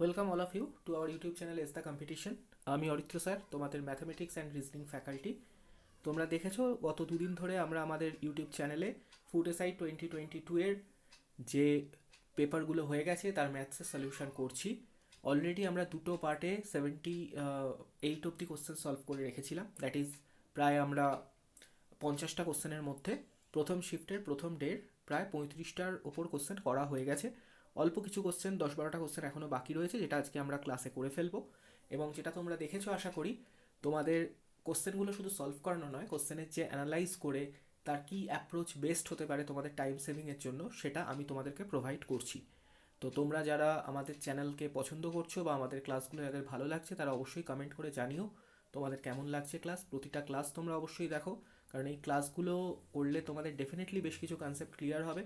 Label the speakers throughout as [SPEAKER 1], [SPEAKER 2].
[SPEAKER 1] Welcome all of you to our YouTube channel ace the competition. আমি Aritra sir, তোমাদের mathematics and reasoning faculty. তোমরা দেখেছো গত দুদিন ধরে আমরা আমাদের ইউটিউব চ্যানেলে ফুড এসাইড 2022 এর যে পেপারগুলো হয়ে গেছে তার ম্যাথসের সলিউশন করছি। অলরেডি আমরা দুটো পার্টে 78 অব্দি কোশ্চেন সলভ করে রেখেছিলাম। দ্যাট ইজ প্রায় আমরা 50টা কোশ্চেনের মধ্যে প্রথম শিফটের প্রথম ডের প্রায় 35টার ওপর কোশ্চেন করা হয়ে গেছে। অল্প কিছু কোশ্চেন 10-12টা কোশ্চেন এখনও বাকি রয়েছে, যেটা আজকে আমরা ক্লাসে করে ফেলবো। এবং যেটা তোমরা দেখেছো আশা করি, তোমাদের কোশ্চেনগুলো শুধু সলভ করানো নয়, কোশ্চেনের যে অ্যানালাইজ করে তার কী অ্যাপ্রোচ বেস্ট হতে পারে তোমাদের টাইম সেভিংয়ের জন্য, সেটা আমি তোমাদেরকে প্রোভাইড করছি। তো তোমরা যারা আমাদের চ্যানেলকে পছন্দ করছো বা আমাদের ক্লাসগুলো যাদের ভালো লাগছে, তারা অবশ্যই কমেন্ট করে জানিও তোমাদের কেমন লাগছে ক্লাস। প্রতিটা ক্লাস তোমরা অবশ্যই দেখো, কারণ এই ক্লাসগুলো করলে তোমাদের ডেফিনেটলি বেশ কিছু কনসেপ্ট ক্লিয়ার হবে।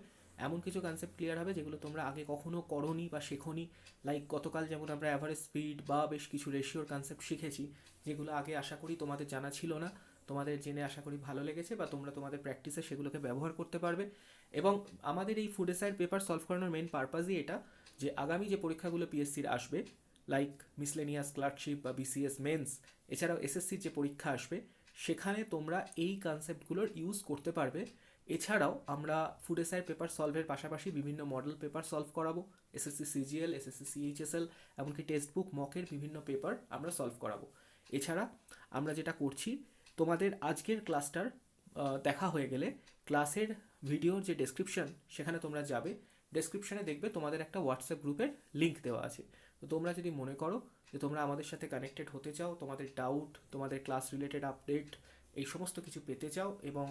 [SPEAKER 1] এমন কিছু কনসেপ্ট ক্লিয়ার হবে যেগুলো তোমরা আগে কখনো করোনি বা শেখোনি। লাইক গতকাল যেমন আমরা অ্যাভারেজ স্পিড বা বেশ কিছু রেশিওর কনসেপ্ট শিখেছি, যেগুলো আগে আশা করি তোমাদের জানা ছিল না। তোমাদের জেনে আশা করি ভালো লেগেছে বা তোমরা তোমাদের প্র্যাকটিসে সেগুলোকে ব্যবহার করতে পারবে। এবং আমাদের এই ফুড এসাইড পেপার সলভ করানোর মেন পারপাসই এটা, যে আগামী যে পরীক্ষাগুলো পিএসসির আসবে, লাইক মিসলেনিয়াস ক্লার্কশিপ বা বিসিএস মেন্স, এছাড়াও এসএসসির যে পরীক্ষা আসবে, সেখানে তোমরা এই কনসেপ্টগুলোর ইউজ করতে পারবে। এছাড়াও আমরা ফুড এসআই পেপার সলভের পাশাপাশি বিভিন্ন মডেল পেপার সলভ করাবো। এসএসসি সিজিএল, এসএসসি সিএইচএসএল, এমনকি টেক্সট বুক মকের বিভিন্ন পেপার আমরা সলভ করাবো। এছাড়া আমরা যেটা করছি, তোমাদের আজকের ক্লাসটার দেখা হয়ে গেলে ক্লাসের ভিডিওর যে ডেসক্রিপশন, সেখানে তোমরা যাবে। ডেসক্রিপশনে দেখবে তোমাদের একটা হোয়াটসঅ্যাপ গ্রুপের লিঙ্ক দেওয়া আছে। তো তোমরা যদি মনে করো যে তোমরা আমাদের সাথে কানেক্টেড হতে চাও, তোমাদের ডাউট, তোমাদের ক্লাস রিলেটেড আপডেট, এই সমস্ত কিছু পেতে চাও এবং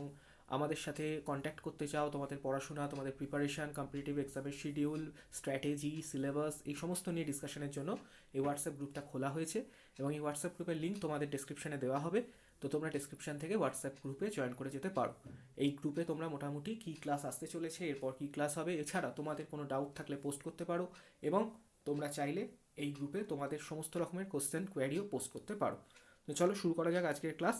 [SPEAKER 1] আমাদের সাথে কন্ট্যাক্ট করতে চাও, তোমাদের পড়াশোনা, তোমাদের প্রিপারেশান, কম্পিটিটিভ এক্সামের শিডিউল, স্ট্র্যাটেজি, সিলেবাস, এই সমস্ত নিয়ে ডিসকাশনের জন্য এই হোয়াটসঅ্যাপ গ্রুপটা খোলা হয়েছে এবং এই হোয়াটসঅ্যাপ গ্রুপের লিঙ্ক তোমাদের ডেসক্রিপশনে দেওয়া হবে। তো তোমরা ডেসক্রিপশন থেকে হোয়াটসঅ্যাপ গ্রুপে জয়েন করে যেতে পারো। এই গ্রুপে তোমরা মোটামুটি কী ক্লাস আসতে চলেছে, এরপর কী ক্লাস হবে, এছাড়া তোমাদের কোনো ডাউট থাকলে পোস্ট করতে পারো এবং তোমরা চাইলে এই গ্রুপে তোমাদের সমস্ত রকমের কোশ্চেন কোয়ারিও পোস্ট করতে পারো। তো চলো শুরু করা যাক আজকের ক্লাস।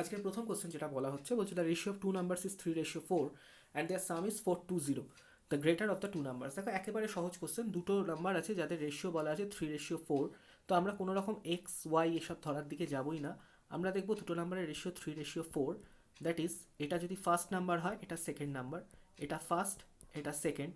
[SPEAKER 1] আজকের প্রথম কোশ্চেন যেটা বলা হচ্ছে, বলছে the ratio of two numbers is 3:4 and their sum is 420, the greater of the two numbers. দেখো একেবারে সহজ কোশ্চেন, দুটো নাম্বার আছে যাদের রেশিও বলা আছে 3:4। তো আমরা কোনো রকম এক্স ওয়াই এসব ধরার দিকে যাবই না। আমরা দেখবো দুটো নাম্বারের রেশিও 3:4। দ্যাট ইজ, এটা যদি ফার্স্ট নাম্বার হয়, এটা সেকেন্ড নাম্বার, এটা ফার্স্ট, এটা সেকেন্ড,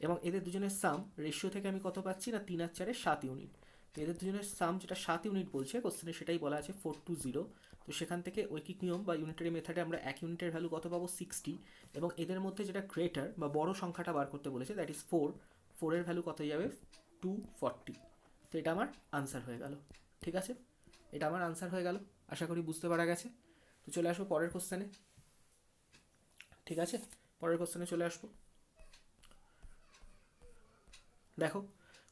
[SPEAKER 1] এবং এদের দুজনের সাম রেশিও থেকে আমি কত পাচ্ছি না, 3 আর 4 7 ইউনিট। তো এদের দুজনের সাম যেটা 7 ইউনিট বলছে কোশ্চেনে, সেটাই বলা আছে 420। তো সেখান থেকে ঐকিক নিয়ম বা ইউনিটারি মেথডে আমরা এক ইউনিটের ভ্যালু কত পাবো, 60। এবং এদের মধ্যে যেটা গ্রেটার বা বড় সংখ্যাটা বার করতে বলেছে, দ্যাট ইজ 4। 4-এর ভ্যালু কত যাবে, 240। তো এটা আমার আনসার হয়ে গেল। ঠিক আছে, এটা আমার আনসার হয়ে গেল, আশা করি বুঝতে পারা গেছে। তো চলে আসবো পরের কোশ্চেনে। ঠিক আছে, পরের কোশ্চেনে চলে আসবো। দেখো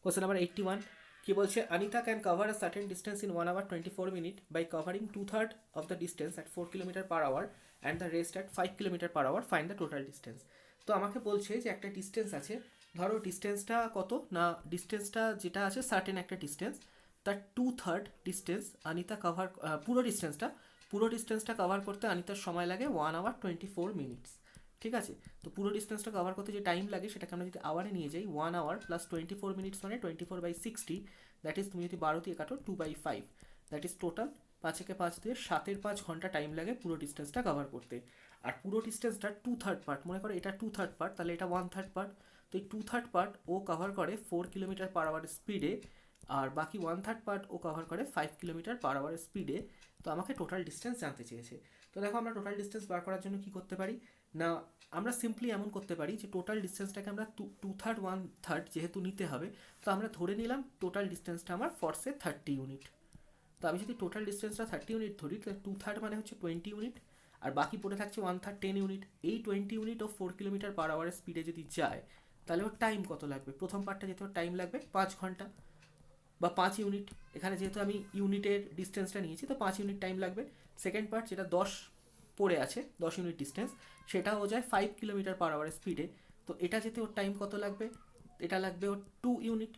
[SPEAKER 1] কোশ্চেন নাম্বার 81 কি বলছে, Anita can cover a certain distance in 1 hour 24 minutes by covering 2/3 of the distance at 4 km/h and the rest at 5 km/h, find the total distance. তো আমাকে বলছে যে একটা ডিস্টেন্স আছে, ধরো ডিস্টেন্সটা কত না, ডিস্টেন্সটা যেটা আছে সার্টেন একটা ডিস্টেন্স, তার 2/3 ডিস্টেন্স অনিতা কভার, পুরো ডিস্টেন্সটা কভার করতে অনিতার সময় লাগে 1 hour 24 minutes। ঠিক আছে, তো পুরো ডিস্টেন্সটা কভার করতে যে টাইম লাগে, সেটাকে আমরা যদি আওয়ারে নিয়ে যাই, 1 hour প্লাস 24 মিনিটস মানে 24/60। দ্যাট ইজ, তুমি যদি 12 দিয়ে কাটো 2/5, দ্যাট ইজ টোটাল 5 দিয়ে 7-5 ঘন্টা টাইম লাগে পুরো ডিস্টেন্সটা কভার করতে। আর পুরো ডিস্টেন্সটা 2/3 পার্ট, মনে করো এটা 2/3 পার্ট, তাহলে এটা 1/3 পার্ট। তো এই 2/3 পার্ট ও কভার করে 4 km/h স্পিডে, আর বাকি 1/3 পার্ট ও কভার করে 5 km/h স্পিডে। তো আমাকে টোটাল ডিস্টেন্স জানতে চেয়েছে। তো দেখো আমরা টোটাল ডিস্টেন্স বার করার জন্য কি করতে পারি না, আমরা সিম্পলি এমন করতে পারি যে টোটাল ডিস্টেন্সটাকে আমরা 2/3 1/3 যেহেতু নিতে হবে, তো আমরা ধরে নিলাম টোটাল ডিস্টেন্সটা আমার ফর্সে 30 ইউনিট। তো আমি যদি টোটাল ডিস্টেন্সটা 30 ইউনিট ধরি, তাহলে 2/3 মানে হচ্ছে 20 ইউনিট, আর বাকি পড়ে থাকছে 1/3 10 ইউনিট। এই 20 ইউনিট ও 4 km/h স্পিডে যদি যায়, তাহলে ওর টাইম কত লাগবে, প্রথম পার্টটা যেতে ওর টাইম লাগবে 5 ঘন্টা বা 5 ইউনিট। এখানে যেহেতু আমি ইউনিটের ডিস্টেন্সটা নিয়েছি, তো 5 ইউনিট টাইম লাগবে। সেকেন্ড পার্ট যেটা 10 পড়ে আছে, 10 ইউনিট ডিস্টেন্স, সেটাও যায় 5 km/h স্পিডে। তো এটা যেতে ওর টাইম কত লাগবে, এটা লাগবে ওর 2 ইউনিট।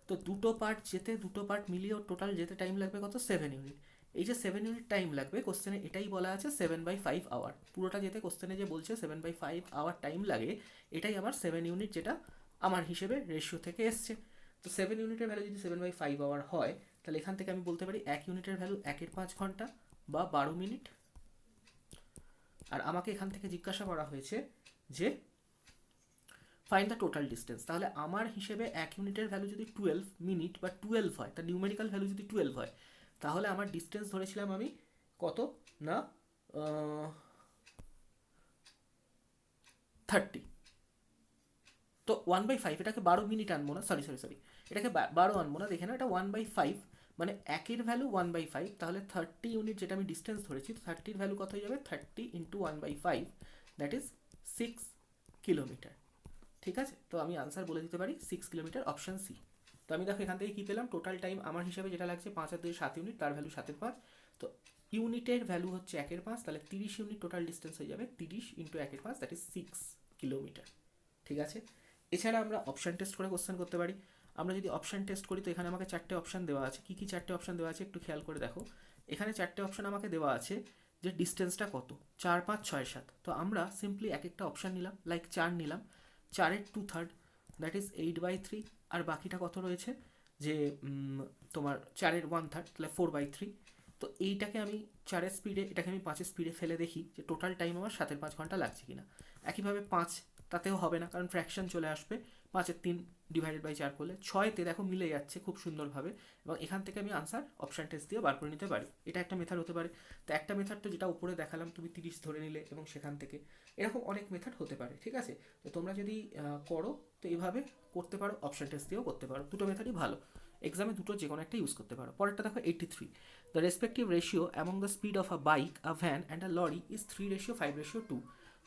[SPEAKER 1] তো দুটো পার্ট যেতে, দুটো পার্ট মিলিয়ে ওর টোটাল যেতে টাইম লাগবে কত, 7 ইউনিট। এই যে 7 ইউনিট টাইম লাগবে, কোশ্চেনে এটাই বলা আছে 7/5 আওয়ার। পুরোটা যেতে কোশ্চেনে যে বলছে 7/5 আওয়ার টাইম লাগে, এটাই আমার 7 ইউনিট, যেটা আমার হিসেবে রেশিও থেকে এসছে। তো 7 ইউনিটের ভ্যালু যদি 7/5 আওয়ার হয়, তাহলে এখান থেকে আমি বলতে পারি 1 ইউনিটের ভ্যালু 1/5 ঘন্টা বা 12 মিনিট। আর আমাকে এখান থেকে জিজ্ঞাসা করা হয়েছে যে ফাইন্ড দ্য টোটাল ডিস্টেন্স। তাহলে আমার হিসেবে 1 ইউনিটের ভ্যালু যদি 12 মিনিট বা 12 হয়, তার নিউমেরিক্যাল ভ্যালু যদি 12 হয়, তাহলে আমার ডিস্টেন্স ধরেছিলাম আমি কত না 30। তো 1/5, এটাকে 12 মিনিট আনবো না, সরি, এটাকে 12 আনবো না, দেখে না, এটা 1/5, মানে একের ভ্যালু 1/5, তাহলে 30 ইউনিট যেটা আমি ডিস্টেন্স ধরেছি, 30-র ভ্যালু কত হয়ে যাবে, 30 ইন্টু 1/5, দ্যাট ইজ 6 কিলোমিটার। ঠিক আছে, তো আমি আনসার বলে দিতে পারি 6 কিলোমিটার, অপশন সি। তো আমি দেখো এখান থেকে কী পেলাম, টোটাল টাইম আমার হিসাবে যেটা লাগছে 5 আর 2 7 ইউনিট, তার ভ্যালু 7/5। তো ইউনিটের ভ্যালু হচ্ছে 1/5, তাহলে 30 ইউনিট টোটাল ডিস্টেন্স হয়ে যাবে, 30 ইন্টু 1/5, দ্যাট ইজ 6 কিলোমিটার। ঠিক আছে, এছাড়া আমরা অপশান টেস্ট করে কোশ্চেন করতে পারি। আমরা যদি অপশান টেস্ট করি, তো এখানে আমাকে 4টে অপশান দেওয়া আছে। কী কী 4টে অপশান দেওয়া আছে একটু খেয়াল করে দেখো। এখানে 4টে অপশান আমাকে দেওয়া আছে যে ডিস্টেন্সটা কত, 4, 5, 6, 7। তো আমরা সিম্পলি এক একটা অপশান নিলাম, লাইক 4 নিলাম, 4-এর 2/3, দ্যাট ইজ 8/3। আর বাকিটা কত রয়েছে, যে তোমার 4-এর 1/3, তাহলে 4/3। তো এইটাকে আমি 4-এর স্পিডে, এটাকে আমি 5-এর স্পিডে ফেলে দেখি যে টোটাল টাইম আমার 7/5 ঘন্টা লাগছে কিনা। একইভাবে 5, তাতেও হবে না, কারণ ফ্র্যাকশন চলে আসবে, 5-এর 3 ডিভাইডেড বাই 4 করলে 6-তে দেখো মিলে যাচ্ছে খুব সুন্দরভাবে, এবং এখান থেকে আমি আনসার অপশান টেস্ট দিয়ে বার করে নিতে পারি। এটা একটা মেথড হতে পারে। তো একটা মেথড তো যেটা উপরে দেখালাম, তুমি 30 ধরে নিলে এবং সেখান থেকে, এরকম অনেক মেথড হতে পারে। ঠিক আছে, তো তোমরা যদি করো তো এইভাবে করতে পারো, অপশান টেস্ট দিয়েও করতে পারো, দুটো মেথডই ভালো। এক্সামে দুটো যে কোনো একটা ইউজ করতে পারো। পরেরটা দেখো 83, the respective ratio among the speed of a bike, a van and a lorry is 3:5:2.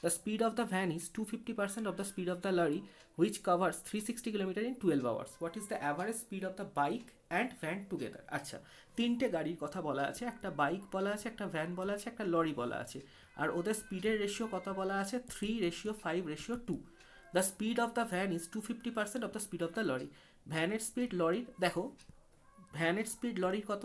[SPEAKER 1] The speed of the van is 250% of the speed of the lorry, which covers 360 km in 12 hours. What is the average speed of the bike and van together? আচ্ছা, তিনটে গাড়ির কথা বলা আছে, একটা bike বলা আছে, একটা ভ্যান বলা আছে, একটা লরি বলা আছে, আর ওদের স্পিডের রেশিও কত বলা আছে, 3:5:2. The speed of the van is 250% of the speed of the lorry. ভ্যানের স্পিড লরির, দেখো ভ্যানের স্পিড লরির কত,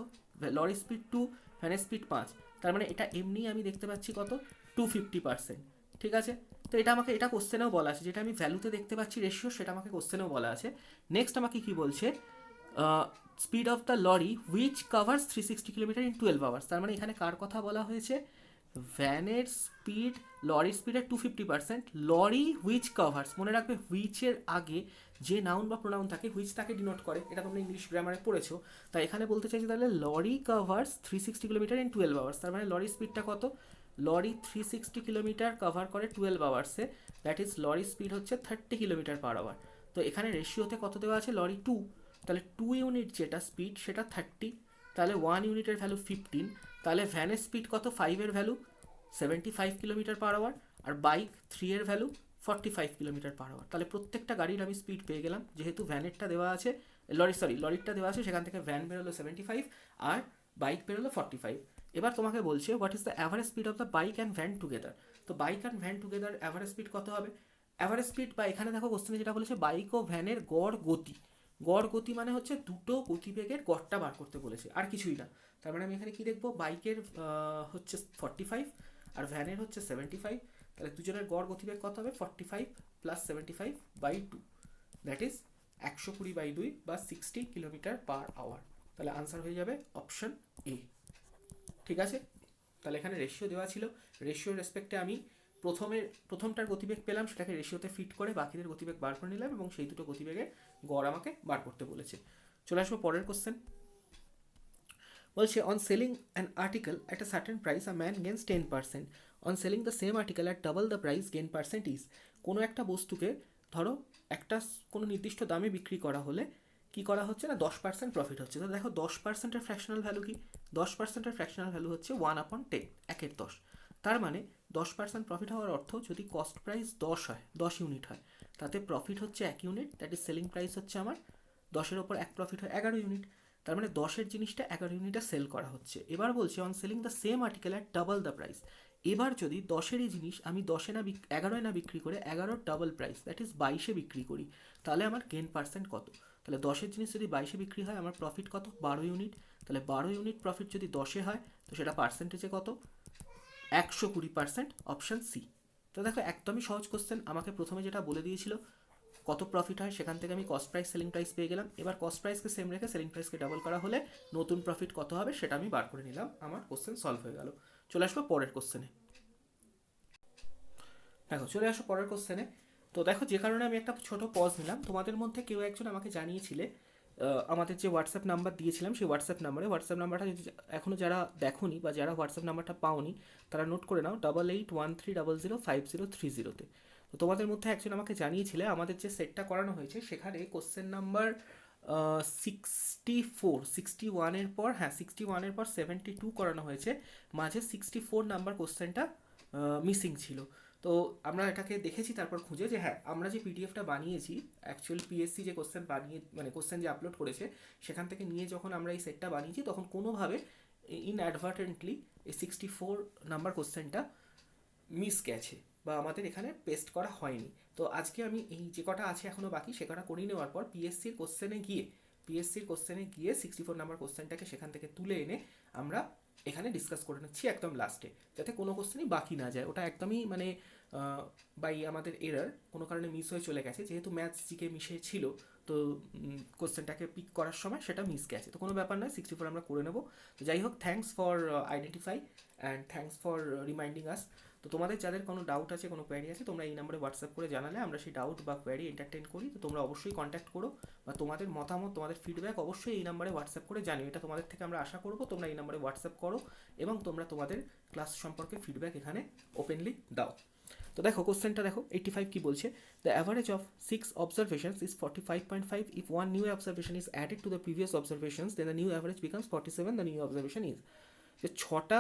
[SPEAKER 1] লরির স্পিড 2, ভ্যানের স্পিড 5, তার মানে এটা এমনি আমি দেখতে পাচ্ছি কত, 250%। ঠিক আছে, তো এটা আমাকে, এটা কোশ্চেনেও বলা আছে, যেটা আমি ভ্যালুতে দেখতে পাচ্ছি রেশিও, সেটা আমাকে কোশ্চেনেও বলা আছে। নেক্সট আমাকে কি বলছে, speed of the lorry which covers 360 kilometre in 12 hours. তার মানে এখানে কার কথা বলা হয়েছে, ভ্যানের স্পিড, লরির স্পিডের 250%, লরি হুইচ কাভার্স, মনে রাখবে হুইচের আগে যে নাউন বা প্রোনাউন থাকে, হুইচ তাকে ডিনোট করে, এটা তোমরা ইংলিশ গ্রামারে পড়েছো। তাই এখানে বলতে চাইছি তাহলে lorry covers 360 kilometre in 12 hours, তার মানে লরির স্পিডটা কত, লরি 360 কিলোমিটার কভার করে 12 আওয়ার্সে, দ্যাট ইজ লরির স্পিড হচ্ছে 30 কিলোমিটার পার আওয়ার। তো এখানে রেশিওতে কত দেওয়া আছে, লরি 2, তাহলে 2 ইউনিট যেটা স্পিড সেটা 30, তাহলে 1 ইউনিটের ভ্যালু 15, তাহলে ভ্যানের স্পিড কত, 5-এর ভ্যালু 75 কিলোমিটার পার আওয়ার, আর বাইক 3-এর ভ্যালু 45 কিলোমিটার পার আওয়ার। তাহলে প্রত্যেকটা গাড়ির আমি স্পিড পেয়ে গেলাম, যেহেতু ভ্যানেরটা দেওয়া আছে, লরিরটা দেওয়া আছে, সেখান থেকে ভ্যান বেরোলো 75 আর বাইক বেরোলো 45। এবার তোমাকে বলছে what is the average speed of the bike and van together. তো bike and van together average speed কত হবে, অ্যাভারেজ স্পিড, বা এখানে দেখো কোশ্চেনে যেটা বলেছে বাইক ও ভ্যানের গড় গতি, গড় গতি মানে হচ্ছে দুটো গতিবেগের গড়টা বার করতে বলেছে, আর কিছুই না। তার মানে আমি এখানে কি দেখবো, বাইকের হচ্ছে 45 আর ভ্যানের হচ্ছে 75, তাহলে দুজনের গড় গতিবেগ কত হবে, 45 প্লাস 75/2, দ্যাট ইজ 120/2 বা 60 কিলোমিটার পার আওয়ার। তাহলে আনসার হয়ে যাবে অপশন এ। ঠিক আছে, তাহলে এখানে রেশিও দেওয়া ছিল, রেশিওর রেসপেক্টে আমি প্রথমটার গতিবেগ পেলাম, সেটাকে রেশিওতে ফিট করে বাকিদের গতিবেগ বার করে নিলাম, এবং সেই দুটো গতিবেগের গড় আমাকে বার করতে বলেছে। চলে আসবো পরের কোশ্চেন। বলছে on selling an article at a certain price a man gains 10%, on selling the same article at double the price gain percent is. কোনো একটা বস্তুকে ধরো একটা কোনো নির্দিষ্ট দামে বিক্রি করা হলে কি করা হচ্ছে না, 10% প্রফিট হচ্ছে। তো দেখো 10%-এর ফ্র্যাকশনাল ভ্যালু কি, 10%-এর ফ্র্যাকশনাল ভ্যালু হচ্ছে 1/10, 1/10। তার মানে 10% প্রফিট হওয়ার অর্থ, যদি কস্ট প্রাইস 10 হয়, 10 ইউনিট হয়, তাতে প্রফিট হচ্ছে 1 unit, that is selling price হচ্ছে আমার 10-এর ওপর 1 প্রফিট হয় 11 ইউনিট। তার মানে 10-এর জিনিসটা 11 ইউনিটে সেল করা হচ্ছে। এবার বলছে on selling the same article at double the price. এবার যদি 10-এরই জিনিস আমি 11-এ না বিক্রি করে 11-এর ডাবল প্রাইস, দ্যাট ইজ 22-এ বিক্রি করি, তাহলে আমার গেন পার্সেন্ট কত। তাহলে 10-এর জিনিস যদি 22-এ বিক্রি হয়, আমার প্রফিট কত, 12 ইউনিট। তাহলে 12 ইউনিট প্রফিট যদি 10-এ হয়, তো সেটা পার্সেন্টেজে কত, 120%, অপশান সি। তো দেখো একদমই সহজ কোশ্চেন, আমাকে প্রথমে যেটা বলে দিয়েছিল কত প্রফিট হয়, সেখান থেকে আমি কস্ট প্রাইস সেলিং প্রাইস পেয়ে গেলাম। এবার কস্ট প্রাইসকে সেম রেখে সেলিং প্রাইসকে ডাবল করা হলে নতুন প্রফিট কত হবে সেটা আমি বার করে নিলাম, আমার কোশ্চেন সলভ হয়ে গেল। চলে আসবো পরের কোশ্চেনে। দেখো চলে আসো পরের কোশ্চেনে। তো দেখো যে কারণে আমি একটা ছোট পজ নিলাম, তোমাদের মধ্যে কেউ একজন আমাকে জানিয়েছিলে আমাদের যে হোয়াটসঅ্যাপ নাম্বার দিয়েছিলাম সেই হোয়াটসঅ্যাপ নাম্বারটা যদি এখনও যারা দেখোনি বা যারা হোয়াটসঅ্যাপ নাম্বারটা পাওনি তারা নোট করে নাও 8813005030। তো তোমাদের মধ্যে একজন আমাকে জানিয়েছিলে আমাদের যে সেটটা করানো হয়েছে সেখানে কোশ্চেন নাম্বার 61-এর পর, হ্যাঁ 61-এর পর 72 করানো হয়েছে, মাঝে 64 নাম্বার কোশ্চেনটা মিসিং ছিল। তো আমরা এটাকে দেখেছি তারপর খুঁজে যে হ্যাঁ আমরা যে পিডিএফটা বানিয়েছি অ্যাকচুয়াল পিএসসি যে কোশ্চেন বানিয়ে মানে কোশ্চেন যে আপলোড করেছে সেখান থেকে নিয়ে যখন আমরা এই সেটটা বানিয়েছি তখন কোনোভাবে ইনঅ্যাডভার্টেন্টলি এই 64 নাম্বার কোশ্চেনটা মিস গেছে বা আমাদের এখানে পেস্ট করা হয়নি। তো আজকে আমি এই যে কটা আছে এখনও বাকি সে কটা করে নেওয়ার পর পিএসসির কোশ্চেনে গিয়ে 64 নাম্বার কোশ্চেনটাকে সেখান থেকে তুলে এনে আমরা এখানে ডিসকাস করে নিচ্ছি একদম লাস্টে, যাতে কোনো কোশ্চেনই বাকি না যায়। ওটা একদমই মানে বাই আমাদের এরার কোনো কারণে মিস হয়ে চলে গেছে, যেহেতু ম্যাথস জিকে মিশে ছিল তো কোশ্চেনটাকে পিক করার সময় সেটা মিস গেছে, তো কোনো ব্যাপার নয় 64 আমরা করে নেবো। তো যাই হোক, thanks for identify and thanks for reminding us. তো তোমাদের যাদের কোনো ডাউট আছে, কোনো কোয়ারি আছে, তোমরা এই নাম্বারে হোয়াটসঅ্যাপ করে জানালে আমরা সেই ডাউট বা কোয়ারি এন্টারটেইন করি। তো তোমরা অবশ্যই কন্ট্যাক্ট করো বা তোমাদের মতামত, তোমাদের ফিডব্যাক অবশ্যই এই নাম্বারে হোয়াটসঅ্যাপ করে জানিও, এটা তোমাদের থেকে আমরা আশা করবো। তোমরা এই নাম্বারে হোয়াটসঅ্যাপ করো এবং তোমরা তোমাদের ক্লাস সম্পর্কে ফিডব্যাক এখানে ওপেনলি দাও। তো দেখো কোশ্চেনটা দেখো 85 কি বলছে, the average of 6 observations is 45.5. If one new observation is added to the previous observations then the new average becomes 47. The new observation is, যে 6টা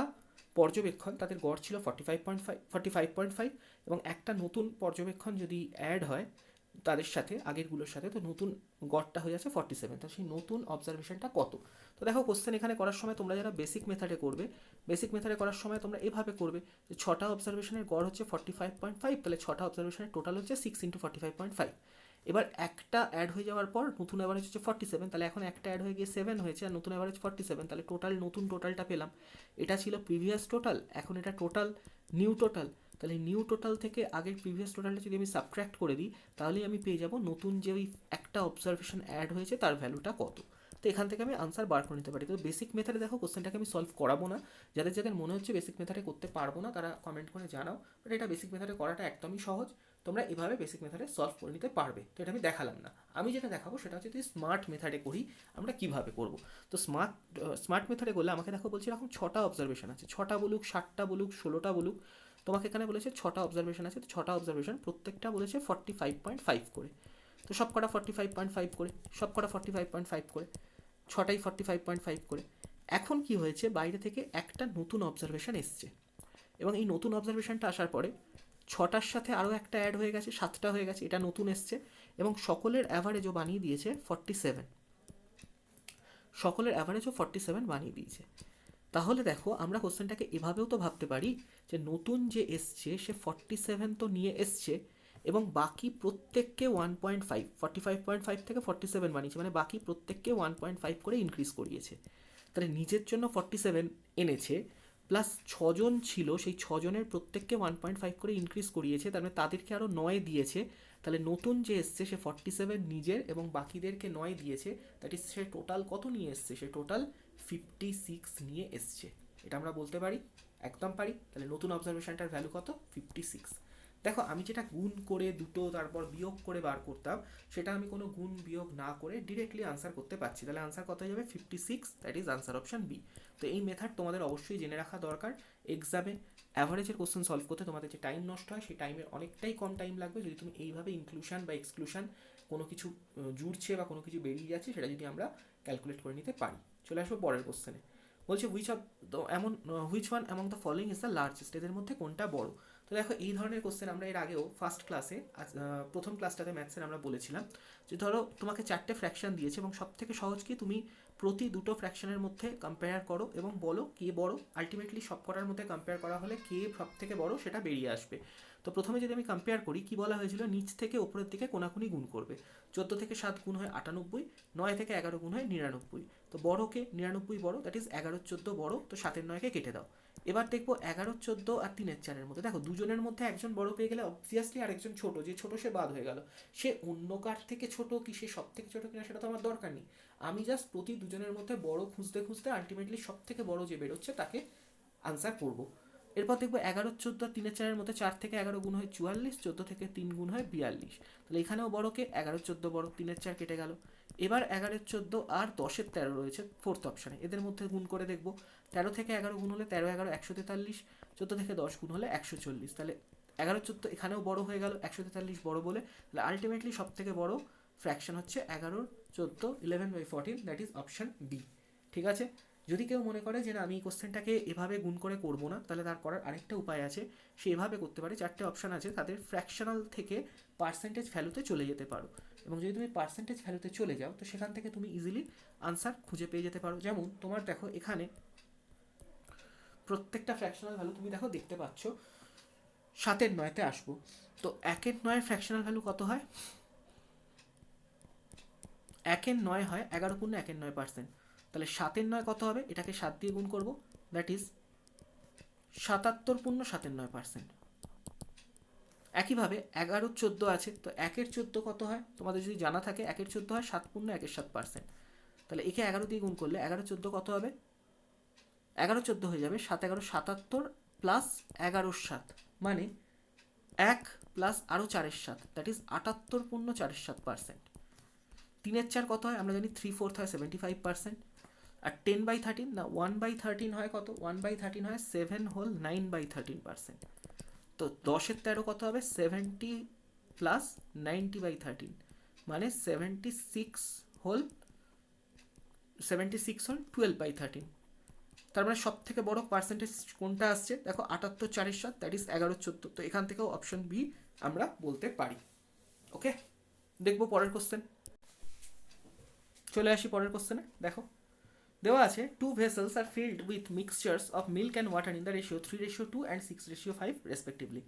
[SPEAKER 1] পর্যবেক্ষণ তাদের গড় ছিল 45.5 এবং একটা নতুন পর্যবেক্ষণ যদি অ্যাড হয় তাদের সাথে আগেরগুলোর সাথে, তো নতুন গড়টা হয়ে যাচ্ছে 47। তো সেই নতুন অবজারভেশনটা কত? তো দেখো কোশ্চেন এখানে করার সময় তোমরা যারা বেসিক মেথডে করার সময় তোমরা এভাবে করবে যে 6টা অবজারভেশনের গড় হচ্ছে 45.5, তাহলে 6টা অবজারভেশনের টোটাল হচ্ছে 6 × 45.5। এবার একটা অ্যাড হয়ে যাওয়ার পর নতুন অ্যাভারেজ হচ্ছে 47, তাহলে এখন একটা অ্যাড হয়ে গিয়ে 7 হয়েছে আর নতুন অ্যাভারেজ 47, তাহলে নতুন টোটালটা পেলাম। এটা ছিল প্রিভিয়াস টোটাল, এখন এটা টোটাল নিউ টোটাল, তাহলে নিউ টোটাল থেকে আগের প্রিভিয়াস টোটালটা যদি আমি সাবট্র্যাক্ট করে দিই তাহলেই আমি পেয়ে যাব নতুন যে ওই একটা অবজারভেশন অ্যাড হয়েছে তার ভ্যালুটা কত। তো এখান থেকে আমি আনসার বার করে নিতে পারি। তো বেসিক মেথডে দেখো কোশ্চেনটাকে আমি সলভ করাবো না, যাদের মনে হচ্ছে বেসিক মেথডে করতে পারবো না তারা কমেন্ট করে জানাও, বাট এটা বেসিক মেথডে করাটা একদমই সহজ, তোমরা এভাবে বেসিক মেথডে সলভ করে নিতে পারবে। তো এটা আমি দেখালাম না, আমি যেটা দেখাবো সেটা হচ্ছে যদি স্মার্ট মেথডে করি আমরা কিভাবে করব। তো স্মার্ট মেথডে করলে আমাকে দেখো বলছি এরকম 6টা অবজারভেশন আছে, 6টা বলুক 7টা বলুক 16টা বলুক, তোমাকে এখানে বলেছে 6টা অবজারভেশন আছে, তো 6টা অবজারভেশন প্রত্যেকটা বলেছে 45.5 করে, তো সব কটা 45.5 করে, 6টাই 45.5 করে। এখন কি হয়েছে, বাইরে থেকে একটা নতুন অবজারভেশন এসছে এবং এই নতুন অবজারভেশনটা আসার পরে 6টার সাথে আরও একটা অ্যাড হয়ে গেছে, 7টা হয়ে গেছে, এটা নতুন এসছে এবং সকলের অ্যাভারেজও বানিয়ে দিয়েছে 47, সকলের অ্যাভারেজও 47 বানিয়ে দিয়েছে। তাহলে দেখো আমরা কোশ্চেনটাকে এভাবেও তো ভাবতে পারি যে নতুন যে এসছে সে 47 তো নিয়ে এসছে এবং বাকি প্রত্যেককে 1.5, 45.5 থেকে 47 বানিয়েছে, মানে বাকি প্রত্যেককে 1.5 করে ইনক্রিজ করিয়েছে। তাহলে নিজের জন্য 47 এনেছে, প্লাস 6জন ছিল সেই 6জনের প্রত্যেককে 1.5 করে ইনক্রিজ করিয়েছে, তার মানে তাদেরকে আরও 9 দিয়েছে। তাহলে নতুন যে এসছে সে 47 নিজের এবং বাকিদেরকে 9 দিয়েছে, দ্যাট ইজ সে টোটাল কত নিয়ে এসছে, সে টোটাল 56 নিয়ে এসছে। এটা আমরা বলতে পারি, একদম পারি। তাহলে নতুন অবজারভেশনটার ভ্যালু কত, 56। দেখো আমি যেটা গুণ করে দুটো তারপর বিয়োগ করে বার করতাম, সেটা আমি কোনো গুণ বিয়োগ না করে ডিরেক্টলি আনসার করতে পারছি। তাহলে আনসার কত হয়ে যাবে, 56, that is answer option B. তো এই মেথড তোমাদের অবশ্যই জেনে রাখা দরকার। এক্সামে অ্যাভারেজের কোশ্চেন সলভ করতে তোমাদের যে টাইম নষ্ট হয় সেই টাইমের অনেকটাই কম টাইম লাগবে যদি তুমি এইভাবে ইনক্লুশন বা এক্সক্লুশন কোনো কিছু জুড়ছে বা কোনো কিছু বেরিয়ে যাচ্ছে সেটা যদি আমরা ক্যালকুলেট করে নিতে পারি। চলে আসবো পরের কোশ্চেনে। বলছে which one among the following is the largest, এদের মধ্যে কোনটা বড়। তো দেখো এই ধরনের কোশ্চেন আমরা এর আগেও ফার্স্ট ক্লাসে প্রথম ক্লাসটাতে ম্যাথসের আমরা বলেছিলাম যে ধরো তোমাকে 4টে ফ্র্যাকশন দিয়েছে এবং সব থেকে সহজ কি তুমি প্রতি দুটো ফ্র্যাকশনের মধ্যে কম্পেয়ার করো এবং বলো কে বড়। আলটিমেটলি সব করার মধ্যে কম্পেয়ার করা হলে কে সব থেকে বড় সেটা বেরিয়ে আসবে। তো প্রথমে যদি আমি কম্পেয়ার করি কি বলা হয়েছিল, নিচ থেকে ওপরের দিকে কোনাকুনি গুণ করবে। 14 থেকে 7 গুণ হয় 98, 9 থেকে 11 গুণ হয় 99। তো বড়কে 99 বড়, দ্যাট ইজ 11 14 বড়, তো 7 9কে কেটে দাও। এবার দেখবো 11, 14 আর 3, 4 মধ্যে। দেখো দুজনের মধ্যে একজন বড় পেয়ে গেলে অবভিয়াসলি আরেকজন ছোট, যে ছোট সে বাদ হয়ে গেল। সে অন্য কার থেকে ছোট কি সে সব থেকে ছোট কিনা সেটা তো আমার দরকার নেই। আমি জাস্ট প্রতি দুজনের মধ্যে বড় খুঁজতে খুঁজতে আলটিমেটলি সব থেকে বড় যে বেরোচ্ছে তাকে আনসার করব। এরপর দেখবো 11, 14 আর 3, 4 মধ্যে 4 থেকে 11 গুণ হয় 44, 14 থেকে 3 গুণ হয় 42। তাহলে এখানেও বড়কে 11, 14 বড়, 3, 4 কেটে গেল। এবার 11, 14 আর 10, 13 রয়েছে ফোর্থ অপশানে, এদের মধ্যে গুণ করে দেখবো। 13 থেকে 11 গুণ হলে 13, 11 143, 14 থেকে 10 গুণ হলে 140। তাহলে 11, 14 এখানেও বড় হয়ে গেল, 143 বড় বলে। তাহলে আলটিমেটলি সব থেকে বড় ফ্র্যাকশন হচ্ছে 11, 14, 11/14, দ্যাট ইজ অপশান বি। ঠিক আছে। যদি কেউ মনে করে যে না আমি এই কোশ্চেনটাকে এভাবে গুণ করে করবো না, তাহলে তার করার আরেকটা উপায় আছে, সে এভাবে করতে পারে। 4টে অপশান আছে, তাদের ফ্র্যাকশনাল থেকে পার্সেন্টেজ ভ্যালুতে চলে যেতে পারো, এবং যদি তুমি পার্সেন্টেজ ভ্যালুতে চলে যাও তো সেখান থেকে তুমি ইজিলি আনসার খুঁজে পেয়ে যেতে পারো। যেমন তোমার দেখো এখানে প্রত্যেকটা ফ্র্যাকশনাল ভ্যালু তুমি দেখো দেখতে পাচ্ছ। 7 9-তে আসবো, তো 1 9 ফ্র্যাকশনাল ভ্যালু কত হয়? 1 9 হয় 11 পূর্ণ 1 9%। তাহলে 7 9 কত হবে? এটাকে 7 দিয়ে গুণ করবো, দ্যাট ইজ 77 পূর্ণ 7 9%। একইভাবে 11 14 আছে, তো 1 14 কত হয়? তোমাদের যদি জানা থাকে 1 14 হয় 7 পূর্ণ 1 7%। তাহলে একে 11 দিয়ে গুণ করলে 11 14 কত হবে? 11 14 হয়ে যাবে 7 11 77 প্লাস 11 7, মানে 1 প্লাস আরও 4 7, দ্যাট ইজ 78 পূর্ণ 4 7%। 3 4 কত হয়? আমরা জানি 3/4 হয় 75%। আর 10/13 না 1/13 হয় কত? 1/13 হয় 7 হোল 9/13%। তো 10 13 কত হবে? 70 প্লাস 90/13, মানে 76 হোল 12/13। তার মানে সব থেকে বড় পার্সেন্টেজ কোনটা আসছে? দেখো 78 4 7, দ্যাট ইজ 11 14। তো এখান থেকেও অপশন বি আমরা বলতে পারি। ওকে, দেখবো পরের কোশ্চেন। চলে আসি পরের কোশ্চেনে। দেখো দেওয়া আছে 2 vessels are filled with mixtures of milk and water in the ratio 3:2 and 6:5 respectively।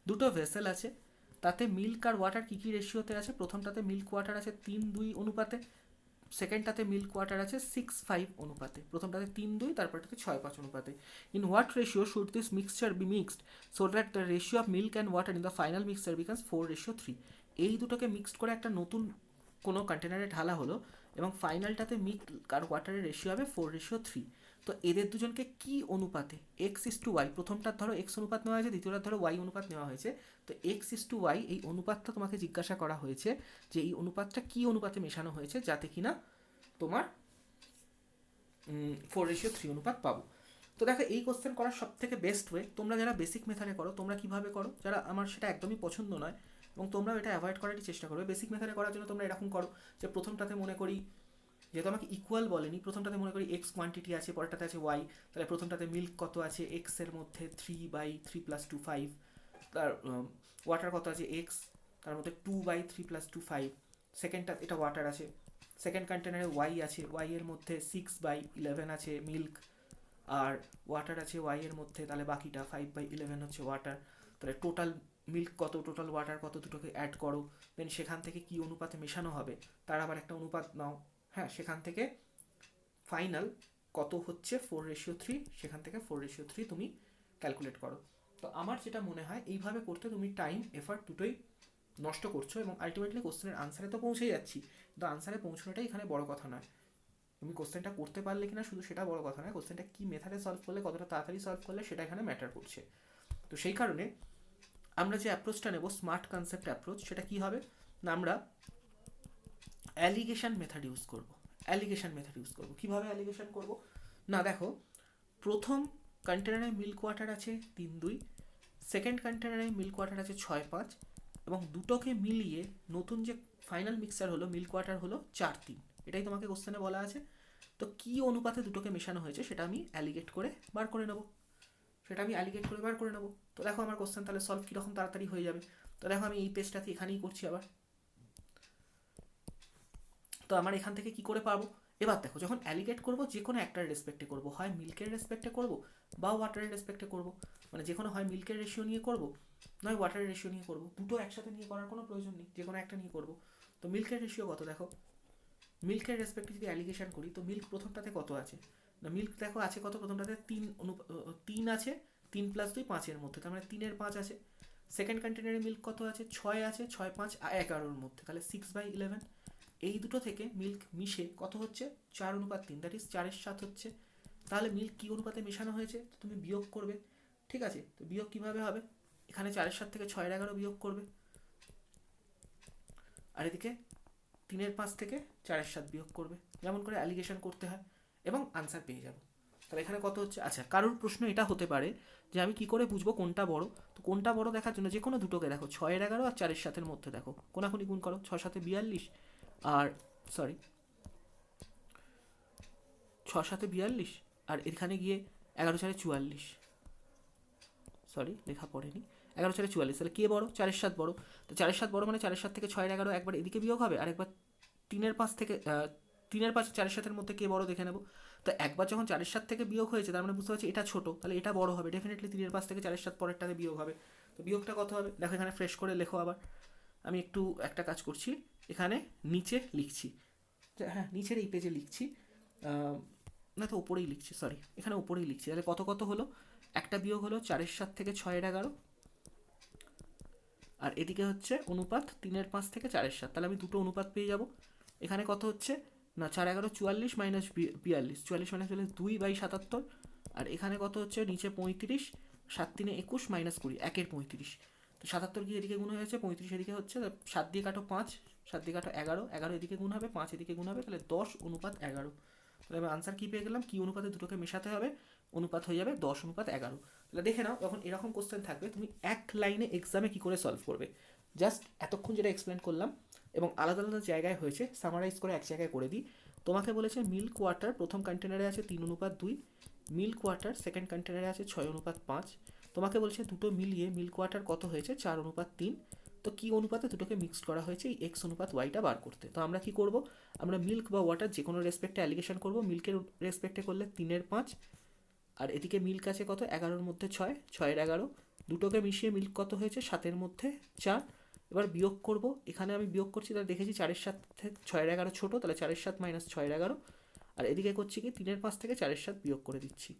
[SPEAKER 1] দুটো ভেসেল আছে, তাতে মিল্ক আর ওয়াটার কী কী রেশিওতে আছে? প্রথমটাতে মিল্ক ওয়াটার আছে 3:2 অনুপাতে, সেকেন্ডটাতে মিল্ক ওয়াটার আছে 6:5 অনুপাতে, প্রথমটাতে 3:2, তারপরটাতে 6:5 অনুপাতে। In what ratio should this mixture be mixed so that the ratio of milk and water in the final mixture becomes 4:3। এই দুটোকে মিক্সড করে একটা নতুন কোনো কন্টেনারে ঢালা হলো, এবং ফাইনালটাতে মিল্ক আর ওয়াটারের রেশিও হবে 4:3। তো এদের দুজনকে কি অনুপাতে? x:y, প্রথমটার ধরো x অনুপাত নেওয়া হয়েছে, দ্বিতীয়টার ধরো y অনুপাত নেওয়া হয়েছে। তো x:y এই অনুপাতটা তোমাকে জিজ্ঞাসা করা হয়েছে যে এই অনুপাতটা কি অনুপাতে মেশানো হয়েছে যাতে কিনা তোমার 4:3 অনুপাত পাবো। তো দেখো এই কোশ্চেন করার সব থেকে বেস্ট ওয়ে, তোমরা যারা বেসিক মেথডে করো তোমরা কিভাবে করো, যারা আমার সেটা একদমই পছন্দ নয় এবং তোমরাও এটা অ্যাভয়েড করারই চেষ্টা করবে। বেসিক মেথডে করার জন্য তোমরা এরকম করো যে প্রথমটাতে মনে করি, যেহেতু আমাকে ইকুয়াল বলেনি, প্রথমটাতে মনে করি এক্স কোয়ান্টিটি আছে, পরেরটাতে আছে ওয়াই। তাহলে প্রথমটাতে মিল্ক কত আছে? এক্স এর মধ্যে 3/3 + 2 5, তার ওয়াটার কত আছে? এক্স, তার মধ্যে 2/3 + 2 5। সেকেন্ডটা এটা ওয়াটার আছে, সেকেন্ড কন্টেনারে ওয়াই আছে, ওয়াই এর মধ্যে 6/11 আছে মিল্ক, আর ওয়াটার আছে ওয়াই এর মধ্যে, তাহলে বাকিটা 5/11 হচ্ছে ওয়াটার। তাহলে টোটাল মিল্ক কত, টোটাল ওয়াটার কত, দুটোকে অ্যাড করো, দেন সেখান থেকে কি অনুপাতে মেশানো হবে তার আবার একটা অনুপাত নাও। হ্যাঁ, সেখান থেকে ফাইনাল কত হচ্ছে 4:3, সেখান থেকে 4:3 তুমি ক্যালকুলেট করো। তো আমার যেটা মনে হয় এইভাবে করতে তুমি টাইম এফার্ট দুটোই নষ্ট করছো, এবং আলটিমেটলি কোশ্চেনের আনসারে তো পৌঁছে যাচ্ছি, কিন্তু আনসারে পৌঁছানোটাই এখানে বড় কথা নয়। তুমি কোশ্চেনটা করতে পারলে কিনা শুধু সেটা বড় কথা নয়, কোশ্চেনটা কী মেথডে সলভ করলে, কতটা তাড়াতাড়ি সলভ করলে, সেটা এখানে ম্যাটার করছে। তো সেই কারণে আমরা যে অ্যাপ্রোচটা নেব স্মার্ট কনসেপ্ট অ্যাপ্রোচ, সেটা কী হবে না, আমরা অ্যালিগেশন মেথড ইউজ করব। অ্যালিগেশন মেথড ইউজ করব। কীভাবে অ্যালিগেশন করব না, দেখো প্রথম কন্টেনারে মিল্ক ওয়াটার আছে 3:2, সেকেন্ড কন্টেনারে মিল্ক ওয়াটার আছে 6:5, এবং দুটোকে মিলিয়ে নতুন যে ফাইনাল মিক্সচার হলো মিল্ক ওয়াটার হলো 4:3। এটাই তোমাকে কোশ্চেনে বলা আছে। তো কী অনুপাতে দুটোকে মেশানো হয়েছে সেটা আমি অ্যালিগেট করে বার করে নেব, তো দেখো আমার কোশ্চেন তাহলে সলভ কীরকম তাড়াতাড়ি হয়ে যাবে। তো দেখো আমি এই পেজটাকে এখানেই করছি আবার। তো আমার এখান থেকে কি করে পাবো? এবার দেখো যখন অ্যালিগেট করব যে কোনো একটার রেসপেক্টে করব, হয় মিল্কের রেসপেক্টে করব বা ওয়াটারের রেসপেক্টে করব, মানে যে কোনো হয় মিল্কের রেশিও নিয়ে করব নয় ওয়াটারের রেশিও নিয়ে করব, দুটো একসাথে নিয়ে করার কোনো প্রয়োজন নেই, যে কোনো একটা নিয়ে করব। তো মিল্কের রেশিও কত দেখো, মিল্কের রেসপেক্টে যদি অ্যালিগেশন করি, তো মিল্ক প্রথমটাতে কত আছে না, মিল্ক দেখো আছে কত, প্রথমটাতে 3 আছে, 3+2 5-এর মধ্যে, তার মানে 3/5 আছে। সেকেন্ড কন্টেনারে মিল্ক কত আছে, 6 আছে, 6 5 11-এর মধ্যে, তাহলে 6/11। এই দুটো থেকে মিল্ক মিশে কত হচ্ছে, 4:3, দ্যাট ইজ 4/7 হচ্ছে। তাহলে মিল্ক কী অনুপাতে মেশানো হয়েছে, তো তুমি বিয়োগ করবে। ঠিক আছে, তো বিয়োগ কীভাবে হবে, এখানে 4/7 থেকে 6/11 বিয়োগ করবে, আর এদিকে 3/5 থেকে 4/7 বিয়োগ করবে, যেমন করে অ্যালিগেশন করতে হয়, এবং আনসার পেয়ে যাবো। তাহলে এখানে কত হচ্ছে। আচ্ছা, কারোর প্রশ্ন এটা হতে পারে যে আমি কি করে বুঝবো কোনটা বড়, তো কোনটা বড় দেখার জন্য যে কোনো দুটোকে দেখো, 6/11 আর 4/7 মধ্যে দেখো, কোনাকুনি গুণ করো, 6/7 42, আর সরি 6/7 42, আর এখানে গিয়ে 11/4 44, সরি লেখা পড়েনি, 11/4 44, তাহলে কে বড়, 4/7 বড়। তো 4/7 বড় মানে 4/7 থেকে 6/11 একবার এদিকে বিয়োগ হবে, আর একবার 3/5 থেকে 3/5 4/7 মধ্যে কে বড় দেখে নেবো। তো একবার যখন 4/7 থেকে বিয়োগ হয়েছে, তার মানে বুঝতে পারছি এটা ছোটো, তাহলে এটা বড় হবে, ডেফিনেটলি 3/5 থেকে 4/7 পরেরটাতে বিয়োগ হবে। তো বিয়োগটা কত হবে দেখো, এখানে ফ্রেশ করে লেখো আবার। আমি একটু একটা কাজ করছি, এখানে নিচে লিখছি, হ্যাঁ নিচের এই পেজে লিখছি, না তো ওপরেই লিখছি, সরি এখানে ওপরেই লিখছি। তাহলে কত কত হলো, একটা বিয়োগ হলো 4/7 থেকে 6/11, আর এদিকে হচ্ছে অনুপাত 3/5 থেকে 4/7, তাহলে আমি দুটো অনুপাত পেয়ে যাব। এখানে কত হচ্ছে না, 4/11 44 মাইনাস 42, 44 মাইনাস 42 2/77, আর এখানে কত হচ্ছে নিচে 35, 7×3 21 মাইনাস 20 1/35, তো 77 গিয়ে এদিকে গুণ হয়েছে, 35 এদিকে হচ্ছে, 7 দিয়ে কাটো 5, 7 দিয়ে কাটো 11, 11 এদিকে গুণ হবে, 5 এদিকে গুণ হবে, তাহলে 10:11। তাহলে আমি আনসার কী পেয়ে গেলাম, কী অনুপাতে দুটোকে মেশাতে হবে, অনুপাত হয়ে যাবে 10:11। তাহলে দেখে নাও, যখন এরকম কোশ্চেন থাকবে তুমি এক লাইনে এক্সামে কী করে সলভ করবে। জাস্ট এতক্ষণ যেটা এক্সপ্লেন করলাম এবং আলাদা আলাদা জায়গায় হয়েছে, সামারাইজ করে এক জায়গায় করে দিই। তোমাকে বলেছে মিল্ক ওয়াটার প্রথম কন্টেনারে আছে 3:2, মিল্ক ওয়াটার সেকেন্ড কন্টেনারে আছে 6:5, তোমাকে বলছে দুটো মিলিয়ে মিল্ক ওয়াটার কত হয়েছে 4:3, তো কী অনুপাতে দুটোকে মিক্সড করা হয়েছে এই এক্স অনুপাত ওয়াইটা বার করতে। তো আমরা কি করব, আমরা মিল্ক বা ওয়াটার যে কোনো রেসপেক্টে অ্যালিগেশন করব। মিল্কের রেসপেক্টে করলে 3/5, আর এদিকে মিল্ক আছে কত 11-এর মধ্যে 6, 6/11, দুটোকে মিশিয়ে মিল্ক কত হয়েছে 7-এর মধ্যে 4। এবার বিয়োগ করব, এখানে আমি বিয়োগ করছি, তাহলে দেখেছি 4/7 থেকে 6/11 ছোটো, তাহলে 4/7 মাইনাস 6/11, আর এদিকে করছি কি 3/5 থেকে 4/7 বিয়োগ করে দিচ্ছি।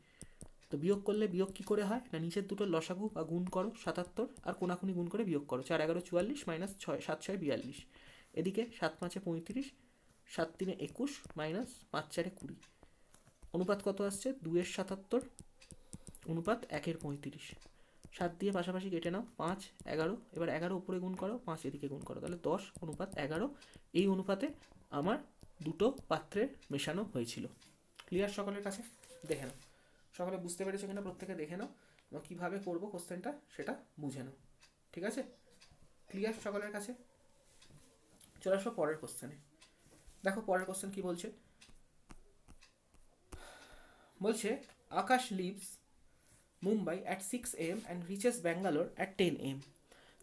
[SPEAKER 1] তো বিয়োগ করলে বিয়োগ কী করে হয় না, নিচের দুটো লসাগু বা গুণ করো 77, আর কোনাকুনি গুণ করে বিয়োগ করো, 4/11 44 মাইনাস 7/6 42, এদিকে 7×5 35, 7×3 21 মাইনাস 5×4 20, অনুপাত কত আসছে 2/77, অনুপাত 1/35, 7 দিয়ে পাশাপাশি কেটে নাও, 5 11, এবার 11 উপরে গুণ করো, 5 এদিকে গুণ করো, তাহলে 10:11। এই অনুপাতে আমার দুটো পাত্রের মেশানো হয়েছিল। ক্লিয়ার সকলের কাছে, দেখে নাও সকলে বুঝতে পেরেছো কিনা, প্রত্যেকে দেখে নাও এবং কীভাবে করবো কোশ্চেনটা সেটা বুঝে নাও। ঠিক আছে, ক্লিয়ার সকলের কাছে। চলে আসো পরের কোশ্চেনে। দেখো পরের কোশ্চেন কি বলছে, বলছে Akash leaves Mumbai at 6 AM and reaches Bangalore at 10 AM।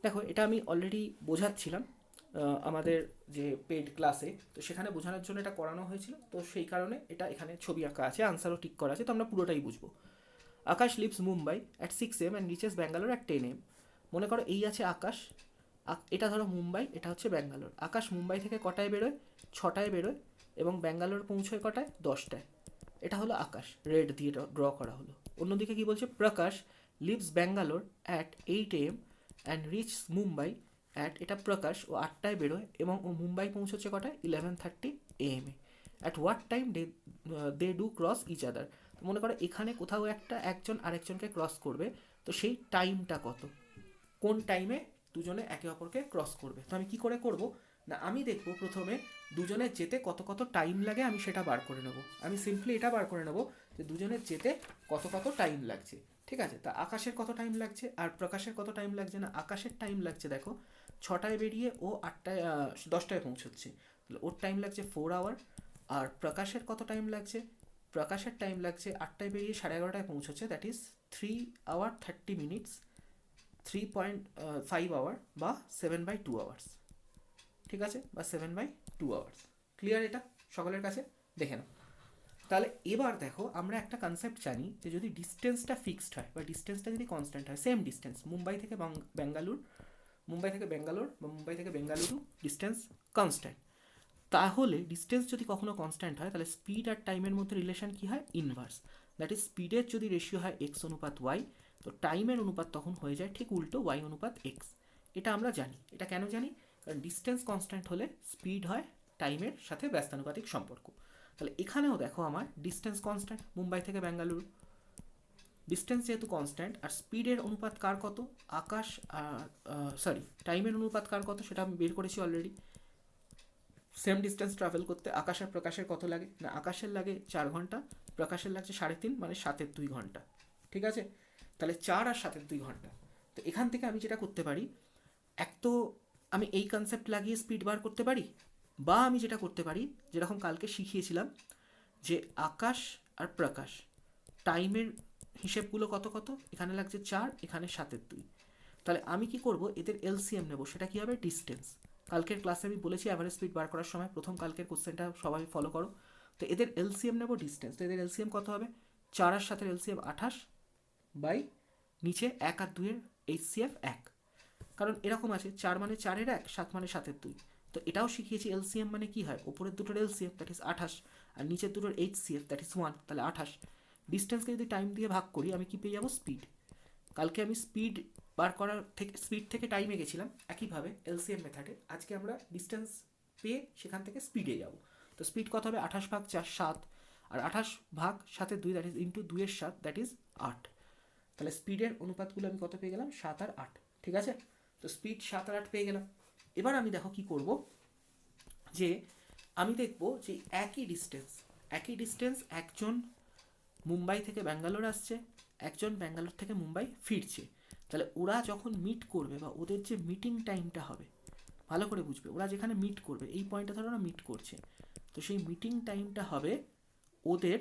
[SPEAKER 1] দেখো এটা আমি অলরেডি বোঝাচ্ছিলাম আমাদের যে পেড ক্লাসে, তো সেখানে বোঝানোর জন্য এটা করানো হয়েছিল, তো সেই কারণে এটা এখানে ছবি আঁকা আছে, আনসারও ঠিক করা আছে, তো আমরা পুরোটাই বুঝবো। Akash leaves Mumbai at 6 AM and reaches Bangalore at 10 AM। মনে করো এই আছে আকাশ, এটা ধরো মুম্বাই, এটা হচ্ছে ব্যাঙ্গালোর। আকাশ মুম্বাই থেকে কটায় বেরোয়, 6টায় বেরোয়, এবং ব্যাঙ্গালোর পৌঁছয় কটায়, 10টায়। এটা হলো আকাশ, রেড দিয়ে ড্র করা হলো। অন্যদিকে কি বলছে, Prakash leaves Bangalore at 8 AM and reach Mumbai at, এটা প্রকাশ ও 8টায় বেরোয় এবং ও মুম্বাই পৌঁছচ্ছে কটায়, 11:30 AM এ। At what time they do cross each other. মনে করো এখানে কোথাও একজন আরেকজনকে ক্রস করবে, তো সেই টাইমটা কত, কোন টাইমে দুজনে একে অপরকে ক্রস করবে। তো আমি কি করে করব না, আমি দেখব প্রথমে দুজনের যেতে কত কত টাইম লাগে, আমি সেটা বার করে নেব। আমি সিম্পলি এটা বার করে নেব যে দুজনের যেতে কত কত টাইম লাগছে। ঠিক আছে, তা আকাশের কত টাইম লাগছে আর প্রকাশের কত টাইম লাগছে, না আকাশের টাইম লাগছে দেখো 6টায় বেরিয়ে ও 10টায় পৌঁছচ্ছে, তাহলে ওর টাইম লাগছে 4 আওয়ার। আর প্রকাশের কত টাইম লাগছে, প্রকাশের টাইম লাগছে 8টায় বেরিয়ে 11:30টায় পৌঁছচ্ছে, that is 3 hour 30 minutes, 3.5 hour বা 7/2 আওয়ার্স। ঠিক আছে, বা 7/2 আওয়ার্স। ক্লিয়ার এটা সকলের কাছে, দেখে নাও। তাহলে এবার দেখো আমরা একটা কনসেপ্ট জানি যে যদি ডিস্টেন্সটা ফিক্সড হয় বা ডিস্টেন্সটা যদি কনস্ট্যান্ট হয়, সেম ডিস্টেন্স মুম্বাই থেকে ব্যাঙ্গালোর বা মুম্বাই থেকে বেঙ্গালুরু ডিস্টেন্স কনস্ট্যান্ট, তাহলে ডিস্টেন্স যদি কখনো কনস্ট্যান্ট হয় তাহলে স্পিড আর টাইমের মধ্যে রিলেশন কী হয়? ইনভার্স। দ্যাট ইজ স্পিডের যদি রেশিও হয় এক্স অনুপাত ওয়াই, তো টাইমের অনুপাত তখন হয়ে যায় ঠিক উল্টো, ওয়াই অনুপাত এক্স। এটা আমরা জানি। এটা কেন জানি? কারণ ডিস্টেন্স কনস্ট্যান্ট হলে স্পিড হয় টাইমের সাথে ব্যস্তানুপাতিক সম্পর্ক। তাহলে এখানেও দেখো আমার ডিস্টেন্স কনস্ট্যান্ট, মুম্বাই থেকে বেঙ্গালুরু। ডিস্টেন্স যেহেতু কনস্ট্যান্ট আর স্পিডের অনুপাত কার কত? আকাশ টাইমের অনুপাত কার কত সেটা আমি বের করেছি অলরেডি। সেম ডিস্টেন্স ট্রাভেল করতে আকাশ আর প্রকাশের কত লাগে? না, আকাশের লাগে 4 ঘন্টা, প্রকাশের লাগছে 3.5, মানে 7-2 ঘন্টা। ঠিক আছে, তাহলে 4 আর 7-2 ঘন্টা। তো এখান থেকে আমি যেটা করতে পারি, এক তো আমি এই কনসেপ্ট লাগিয়ে স্পিড বার করতে পারি, বা আমি যেটা করতে পারি যেরকম কালকে শিখিয়েছিলাম যে আকাশ আর প্রকাশ টাইমের হিসেবগুলো কত কত, এখানে লাগছে 4, এখানে 7-2। তাহলে আমি কি করব, এদের এলসিএম নেব। সেটা কি হবে? ডিস্টেন্স। কালকের ক্লাসে আমি বলেছি অ্যাভারেজ স্পিড বার করার সময় প্রথম কালকের কোশ্চেনটা সবাই ফলো করো। তো এদের এলসিএম নেব ডিস্টেন্স। তো এদের এলসিএম কত হবে? 4 আর 7-এর এলসিএম 28 বাই নিচে 1 আর 2-এর এইচসিএফ 1। কারণ এরকম আছে 4 মানে 4-এর 1, 7 মানে 7-এর 2। তো এটাও শিখিয়েছি এলসিএম মানে কি হয়? ওপরের দুটোর এলসিএম দ্যাট ইজ 28 আর নিচের দুটোর এইচসিএফ দ্যাট ইজ 1, তাহলে 28। ডিস্টেন্সকে যদি টাইম দিয়ে ভাগ করি আমি কি পেয়ে যাবো? স্পিড। কালকে আমি স্পিড বার করার থেকে স্পিড থেকে টাইমে গেছিলাম, একইভাবে এলসিএম মেথডে আজকে আমরা ডিস্টেন্স পেয়ে সেখান থেকে স্পিডে যাব। তো স্পিড কত হবে? 28 ভাগ 4 7, আর 28 ভাগ 7-2 দ্যাট ইজ ইন্টু 2-এর 7 দ্যাট ইজ 8। তাহলে স্পিডের অনুপাতগুলো আমি কত পেয়ে গেলাম? 7 আর 8। ঠিক আছে, তো স্পিড 7 আর 8 পেয়ে গেলাম। এবার আমি দেখো কি করব, যে আমি দেখব যে একই ডিস্টেন্স একজন মুম্বাই থেকে ব্যাঙ্গালোর আসছে, একজন ব্যাঙ্গালোর থেকে মুম্বাই ফিরছে। তাহলে ওরা যখন মিট করবে বা ওদের যে মিটিং টাইমটা হবে, ভালো করে বুঝবে, ওরা যেখানে মিট করবে এই পয়েন্টটা ধরো ওরা মিট করছে, তো সেই মিটিং টাইমটা হবে ওদের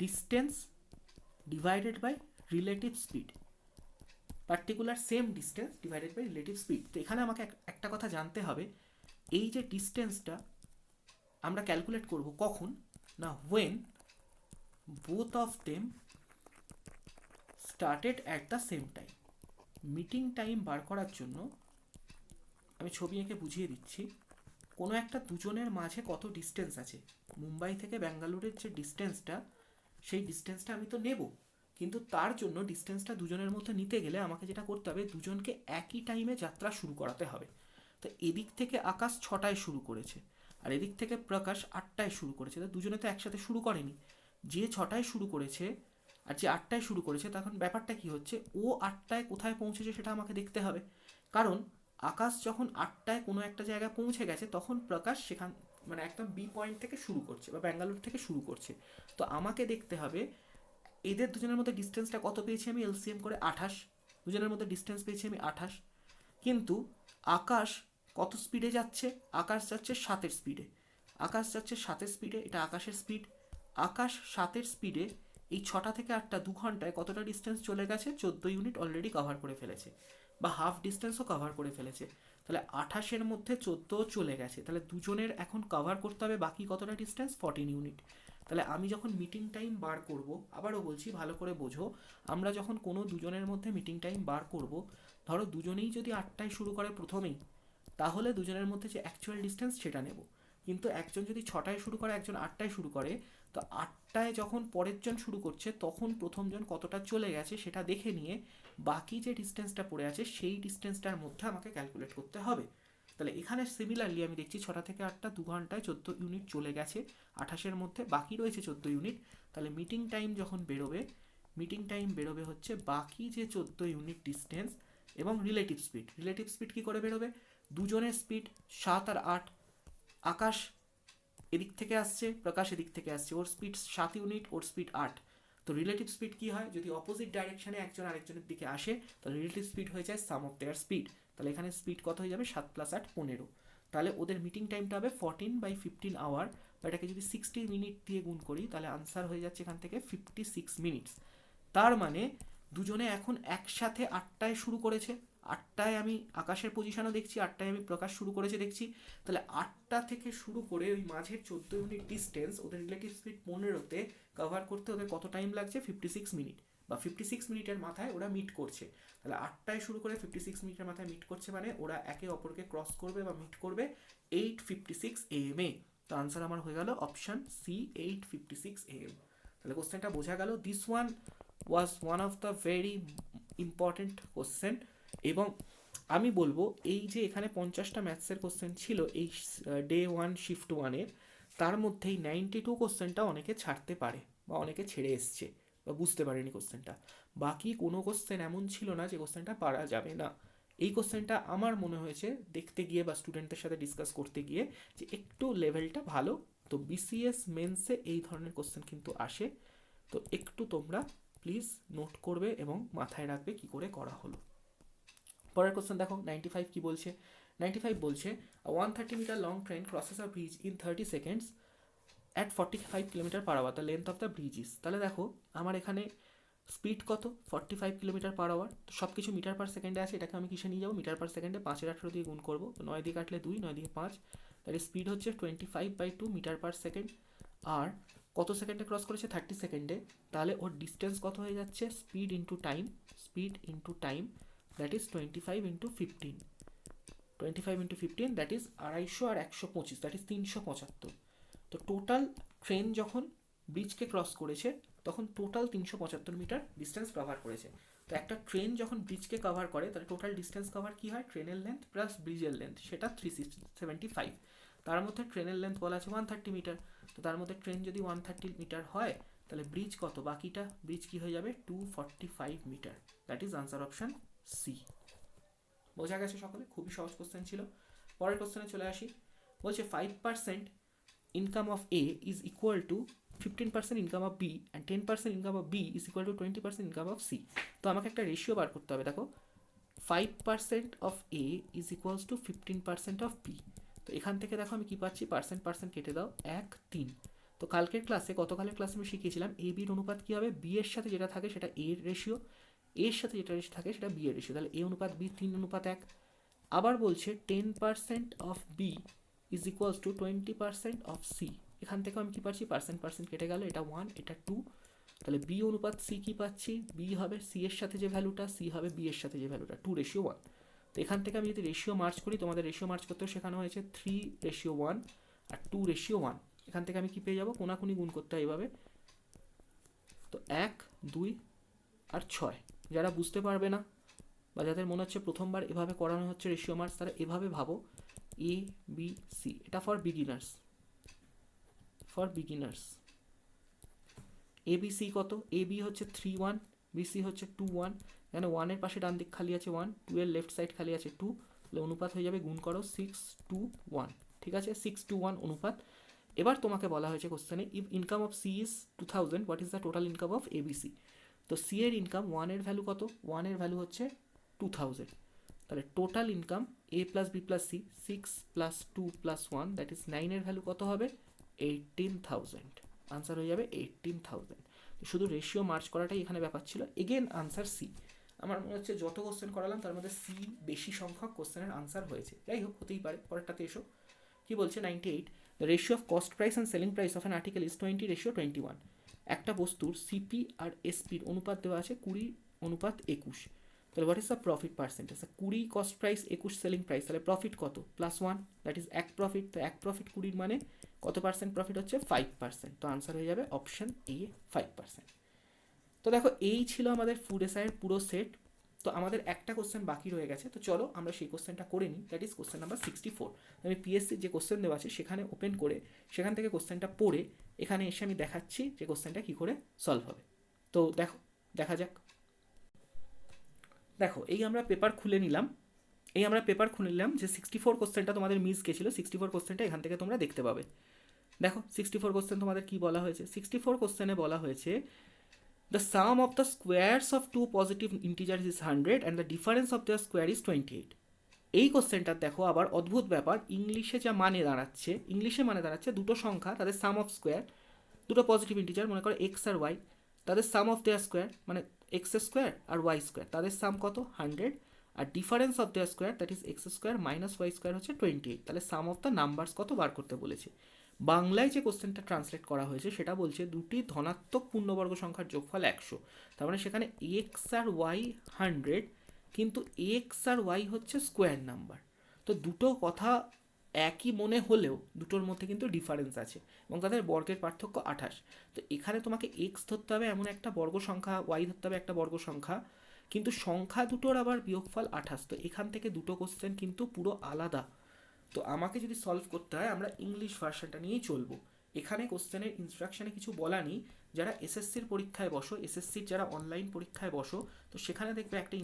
[SPEAKER 1] distance divided by relative speed, particular same distance divided by relative speed. তো এখানে আমাকে একটা কথা জানতে হবে, এই যে ডিস্টেন্সটা আমরা ক্যালকুলেট করব কখন? না, when both of them started at the same time। Meeting time বার করার জন্য আমি ছবি এঁকে বুঝিয়ে দিচ্ছি। কোনো একটা দুজনের মাঝে কত ডিস্টেন্স আছে, মুম্বাই থেকে ব্যাঙ্গালোরের যে ডিস্টেন্সটা, সেই ডিস্টেন্সটা আমি তো নেব, কিন্তু তার জন্য ডিস্টেন্সটা দুজনের মধ্যে নিতে গেলে আমাকে যেটা করতে হবে, দুজনকে একই টাইমে যাত্রা শুরু করাতে হবে। তো এদিক থেকে আকাশ 6টায় শুরু করেছে আর এদিক থেকে প্রকাশ 8টায় শুরু করেছে, তো দুজনে তো একসাথে শুরু করেনি। যে 6টায় শুরু করেছে আর যে 8টায় শুরু করেছে, তখন ব্যাপারটা কি হচ্ছে, ও 8টায় কোথায় পৌঁছেছে সেটা আমাকে দেখতে হবে। কারণ আকাশ যখন 8টায় কোনো একটা জায়গায় পৌঁছে গেছে, তখন প্রকাশ সেখান মানে একদম বি পয়েন্ট থেকে শুরু করছে বা ব্যাঙ্গালোর থেকে শুরু করছে। তো আমাকে দেখতে হবে এদের দুজনের মধ্যে ডিস্টেন্সটা কত পেয়েছি আমি এলসিএম করে? 28। দুজনের মধ্যে ডিস্টেন্স পেয়েছি আমি 28, কিন্তু আকাশ কত স্পিডে যাচ্ছে? আকাশ যাচ্ছে 7-এর স্পিডে। আকাশ যাচ্ছে 7-এর স্পিডে, এটা আকাশের স্পিড। আকাশ 7-এর স্পিডে এই 6টা থেকে 8টা 2 ঘন্টায় কতটা ডিস্টেন্স চলে গেছে? 14 ইউনিট অলরেডি কভার করে ফেলেছে, বা হাফ ডিস্টেন্সও কভার করে ফেলেছে। তাহলে 28-এর মধ্যে 14 চলে গেছে, তাহলে দুজনের এখন কভার করতে হবে বাকি কতটা ডিস্টেন্স? 14 ইউনিট। তাহলে আমি যখন মিটিং টাইম বার করব, আবারও বলছি ভালো করে বোঝো, আমরা যখন কোনো দুজনের মধ্যে মিটিং টাইম বার করব, ধরো দুজনেই যদি 8টায় শুরু করে প্রথমেই, তাহলে দুজনের মধ্যে যে অ্যাকচুয়াল ডিস্টেন্স সেটা নেব। কিন্তু একজন যদি 6টায় শুরু করে, একজন 8টায় শুরু করে, তো 8টায় যখন পরের জন শুরু করছে তখন প্রথমজন কতটা চলে গেছে সেটা দেখে নিয়ে বাকি যে ডিস্টেন্সটা পড়ে আছে সেই ডিস্টেন্সটার মধ্যে আমাকে ক্যালকুলেট করতে হবে। তাহলে এখানে সিমিলারলি আমি দেখছি 6টা থেকে 8টা 2 ঘন্টায় 14 ইউনিট চলে গেছে 28-এর মধ্যে, বাকি রয়েছে 14 ইউনিট। তাহলে মিটিং টাইম যখন বেরোবে হচ্ছে বাকি যে 14 ইউনিট ডিস্টেন্স এবং রিলেটিভ স্পিড কী করে বেরোবে? দুজনের স্পিড 7 আর 8, আকাশ এদিক থেকে আসছে, প্রকাশ এদিক থেকে আসছে, ওর স্পিড 7 ইউনিট, ওর স্পিড 8। তো রিলেটিভ স্পিড কি হয়? যদি অপোজিট ডাইরেকশনে একজন আরেকজনের দিকে আসে, তাহলে রিলেটিভ স্পিড হয়ে যায় সাম অফ দেয়ার স্পিড। তাহলে এখানে স্পিড কত হয়ে যাবে? 7 + 8 15। তাহলে ওদের মিটিং টাইমটা হবে 14/15 আওয়ার, বা এটাকে যদি 60 মিনিট দিয়ে গুণ করি তাহলে আনসার হয়ে যাচ্ছে এখান থেকে 56 মিনিটস। তার মানে দুজনে এখন একসাথে 8টায় শুরু করেছে, 8টায় আমি আকাশের পজিশনও দেখছি, 8টায় আমি প্রকাশ শুরু করেছে দেখছি। তাহলে 8টা থেকে শুরু করে ওই মাঝের 14 ইউনিট ডিস্টেন্স ওদের রিলেটিভ স্পিড 15তে কভার করতে ওদের কত টাইম লাগছে? 56 মিনিট, বা 56 মিনিটের মাথায় ওরা মিট করছে। তাহলে 8টায় শুরু করে 56 মিনিটের মাথায় মিট করছে, মানে ওরা একে অপরকে ক্রস করবে বা মিট করবে 8:56 AM-এ। তো আনসার আমার হয়ে গেল অপশান সি 8:56 AM। তাহলে কোশ্চেনটা বোঝা গেল, this one was one of the very important question. এবং আমি বলবো এই যে এখানে 50টা ম্যাথসের কোশ্চেন ছিল এই ডে 1 শিফট 1-এর, তার মধ্যেই 92 কোশ্চেনটা অনেকে ছাড়তে পারে বা অনেকে ছেড়ে এসছে বা বুঝতে পারেনি কোশ্চেনটা। বাকি কোনো কোশ্চেন এমন ছিল না যে কোশ্চেনটা পারা যাবে না। এই কোশ্চেনটা আমার মনে হয়েছে দেখতে গিয়ে বা স্টুডেন্টদের সাথে ডিসকাস করতে গিয়ে যে একটু লেভেলটা ভালো। তো বিসিএস মেন্সে এই ধরনের কোশ্চেন কিন্তু আসে, তো একটু তোমরা প্লিজ নোট করবে এবং মাথায় রাখবে কি করে করা হলো। পরের কোশ্চেন দেখো 95 কি বলছে। 95 বলছে 130 metre long train crosses a bridge in 30 seconds at 45 kilometre per hour, the length of the bridge is. তাহলে দেখো আমার এখানে স্পিড কত 45 কিলোমিটার পার আওয়ার, তো সব কিছু মিটার পার সেকেন্ডে আছে, এটাকে আমি কিসে নিয়ে যাবো মিটার পার সেকেন্ডে, 5-18 দিয়ে গুণ করবো, তো 9 দিয়ে কাটলে 2, 9 দিয়ে 5, তাহলে স্পিড হচ্ছে 25/2 মিটার পার সেকেন্ড। আর কত সেকেন্ডে ক্রস করেছে 30 সেকেন্ডে, তাহলে ওর ডিস্টেন্স কত হয়ে যাচ্ছে speed into time, speed into time that is 25 into 15, 25 into 15 that is 250 আর 125 দ্যাট ইজ 375। তো টোটাল ট্রেন যখন ব্রিজকে ক্রস করেছে তখন টোটাল 375 মিটার ডিস্টেন্স কভার করেছে। তো একটা ট্রেন যখন ব্রিজকে কভার করে তাহলে টোটাল ডিস্টেন্স কভার কী হয়, ট্রেনের লেন্থ প্লাস ব্রিজের লেন্থ, সেটা 375। তার মধ্যে ট্রেনের লেন্থ বলা আছে 130 মিটার, তো তার মধ্যে ট্রেন যদি 130 মিটার হয় তাহলে ব্রিজ কত, বাকিটা ব্রিজ কী হয়ে যাবে 245 metre, that is answer option C. বোঝা গেছে সকলে, খুবই সহজ কোশ্চেন ছিল। পরের কোশ্চেনে চলে আসি। বলছে 5% income of A is equal to 15% income of B and 10% income of B is equal to 20% income of C। তো আমাকে একটা রেশিও বার করতে হবে। দেখো 5% of A is equals to 15% of B। তো এখান থেকে দেখো আমি কি পাচ্ছি, পার্সেন্ট পার্সেন্ট কেটে দাও, 1, 3। তো কালকের ক্লাসে গতকালের ক্লাসে আমি শিখিয়েছিলাম এ বির অনুপাত কী হবে, বি এর সাথে যেটা থাকে সেটা এর রেশিও, এর সাথে যেটা থাকে সেটা বি এর রেশিও, তাহলে এ অনুপাত বি 3:1। আবার বলছে 10% of B is equals to 20% of C. এখান থেকে আমি কী পাচ্ছি, পার্সেন্ট পার্সেন্ট কেটে গেল, এটা 1 এটা 2, তাহলে বি অনুপাত সি কী পাচ্ছি, বি হবে সি এর সাথে যে ভ্যালুটা, সি হবে বি এর সাথে যে ভ্যালুটা, 2:1। তো এখান থেকে আমি যদি রেশিও মার্চ করি, তোমাদের রেশিও মার্চ করতেও শেখানো হয়েছে 3:1 আর 2:1। এখান থেকে আমি কী পেয়ে যাবো, কোনাকুনি গুণ করতে হয় এইভাবে, তো 1, 2 আর 6। যারা বুঝতে পারবে না বা যাদের মনে হচ্ছে প্রথমবার এভাবে করানো হচ্ছে রেশিও মার্চ, তারা এভাবে ভাবো এ বি সি, এটা for beginners, for beginners. A B C কত, এ বি হচ্ছে 3:1, বি সি হচ্ছে 2:1, এখানে 1-এর পাশে ডান দিক খালি আছে 1, 2-এর লেফট সাইড খালি আছে 2, তাহলে অনুপাত হয়ে যাবে, গুণ করো 6:1, ঠিক আছে 6:1 অনুপাত। এবার তোমাকে বলা হয়েছে কোশ্চেনে if income of C is 2000 what is the total income of A B C. তো সি এর ইনকাম 1-এর ভ্যালু কত, 1-এর ভ্যালু হচ্ছে 2000, তাহলে total income A plus B plus C 6 plus 2 plus 1 that is 9-এর ভ্যালু কত হবে 18,000, আনসার হয়ে যাবে 18,000। শুধু রেশিও মার্চ করাটাই এখানে ব্যাপার ছিল। Again answer C. আমার মনে হচ্ছে যত কোশ্চেন করালাম তার মধ্যে সি বেশি সংখ্যক কোশ্চেনের আনসার হয়েছে, যাই হোক হতেই পারে। পরেরটাতে এসো, কি বলছে 98 the ratio of cost price and selling price of an article is 20:21। একটা বস্তুর সিপি আর এসপির অনুপাত দেওয়া আছে 20:21, তাহলে what is the profit percentage, 20 cost price 21 selling price, তাহলে প্রফিট কত +1 দ্যাট ইজ 1 প্রফিট। তো 1 প্রফিট 20 মানে কত পার্সেন্ট প্রফিট হচ্ছে 5%, তো আনসার হয়ে যাবে অপশন এ 5%। তো দেখো এই ছিল আমাদের ফুড এসআইয়ের পুরো সেট। তো আমাদের একটা কোশ্চেন বাকি রয়ে গেছে, তো চলো আমরা সেই কোশ্চেনটা করে নিই, দ্যাট ইজ কোশ্চেন নাম্বার 64। আমি পিএসসির যে কোশ্চেন দেওয়া আছে সেখানে ওপেন করে সেখান থেকে কোশ্চেনটা পড়ে এখানে এসে আমি দেখাচ্ছি যে কোশ্চেনটা কী করে সলভ হবে। তো দেখো, দেখা যাক। দেখো এই আমরা পেপার খুলে নিলাম, যে 64 কোশ্চেনটা তোমাদের মিস গেছিলো, 64 কোশ্চেনটা এখান থেকে তোমরা দেখতে পাবে। দেখো 64 কোশ্চেন তোমাদের কি বলা হয়েছে, 64 কোশ্চেনে বলা হয়েছে the sum of the squares of two positive integers is 100 and the difference of their square is 28। এই কোশ্চেনটা দেখো আবার অদ্ভুত ব্যাপার, ইংলিশে মানে দাঁড়াচ্ছে দুটো সংখ্যা তাদের সাম অফ স্কোয়ার, দুটো পজিটিভ ইন্টিজার মনে করো এক্স আর ওয়াই, তাদের সাম অফ দেয়ার স্কোয়ার মানে এক্স স্কোয়ার আর ওয়াই স্কোয়ার, তাদের সাম কত 100, আর difference of their square that is X square minus Y square হচ্ছে 28, তাহলে সাম অফ দ্য নাম্বারস কত বার করতে বলেছে। বাংলায় যে কোশ্চেনটা ট্রান্সলেট করা হয়েছে সেটা বলছে দুটি ধনাত্মক পূর্ণবর্গ সংখ্যার যোগফল 100, তার মানে সেখানে এক্স আর ওয়াই 100, কিন্তু এক্স আর ওয়াই হচ্ছে স্কোয়ার নাম্বার। তো দুটো কথা একই মনে হলেও দুটোর মধ্যে কিন্তু ডিফারেন্স আছে এবং তাদের বর্গের পার্থক্য 28। তো এখানে তোমাকে এক্স ধরতে হবে এমন একটা বর্গ সংখ্যা, ওয়াই ধরতে হবে একটা বর্গ সংখ্যা, কিন্তু সংখ্যা দুটোর আবার বিয়োগফল 28। তো এখান থেকে দুটো কোশ্চেন কিন্তু পুরো আলাদা। তো আমাকে যদি সলভ করতে হয় আমরা ইংলিশ ভার্সনটা নিয়েই চলবো। এখানে কোশ্চেনের ইনস্ট্রাকশনে কিছু বলা নেই। যারা এসএসসির পরীক্ষায় বসো, এসএসসির যারা অনলাইন পরীক্ষায় বসো, তো সেখানে দেখবে একটা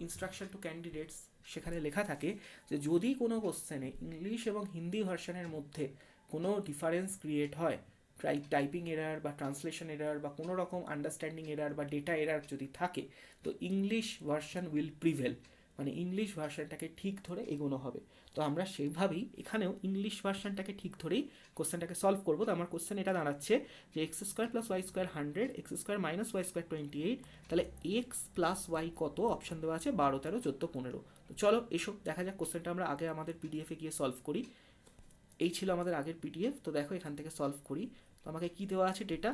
[SPEAKER 1] ইনস্ট্রাকশন টু ক্যান্ডিডেটস, সেখানে লেখা থাকে যে যদি কোনো কোশ্চেনে ইংলিশ এবং হিন্দি ভার্সনের মধ্যে কোনো ডিফারেন্স ক্রিয়েট হয়, টাইপিং এরার বা ট্রান্সলেশন এরার বা কোনো রকম আন্ডারস্ট্যান্ডিং এরার বা ডেটা এরার যদি থাকে, তো ইংলিশ ভার্সন উইল প্রিভেল, মানে ইংলিশ ভার্সনটাকে ঠিক ধরে এগোনো হবে। তো আমরা সেইভাবেই এখানেও ইংলিশ ভার্সনটাকে ঠিক ধরেই কোশ্চেনটাকে সলভ করবো। তো আমার কোশ্চেন এটা দাঁড়াচ্ছে যে x square plus Y square 100, x square minus Y square 28, তাহলে এক্স প্লাস ওয়াই কত? অপশান দেওয়া আছে 12, 13, 14, 15। তো চলো এসব দেখা যাক। কোশ্চেনটা আমরা আগে আমাদের পিডিএফে গিয়ে সলভ করি। এই ছিল আমাদের আগের পিডিএফ। তো দেখো এখান থেকে সলভ করি। তো আমাকে কি দেওয়া আছে ডেটা?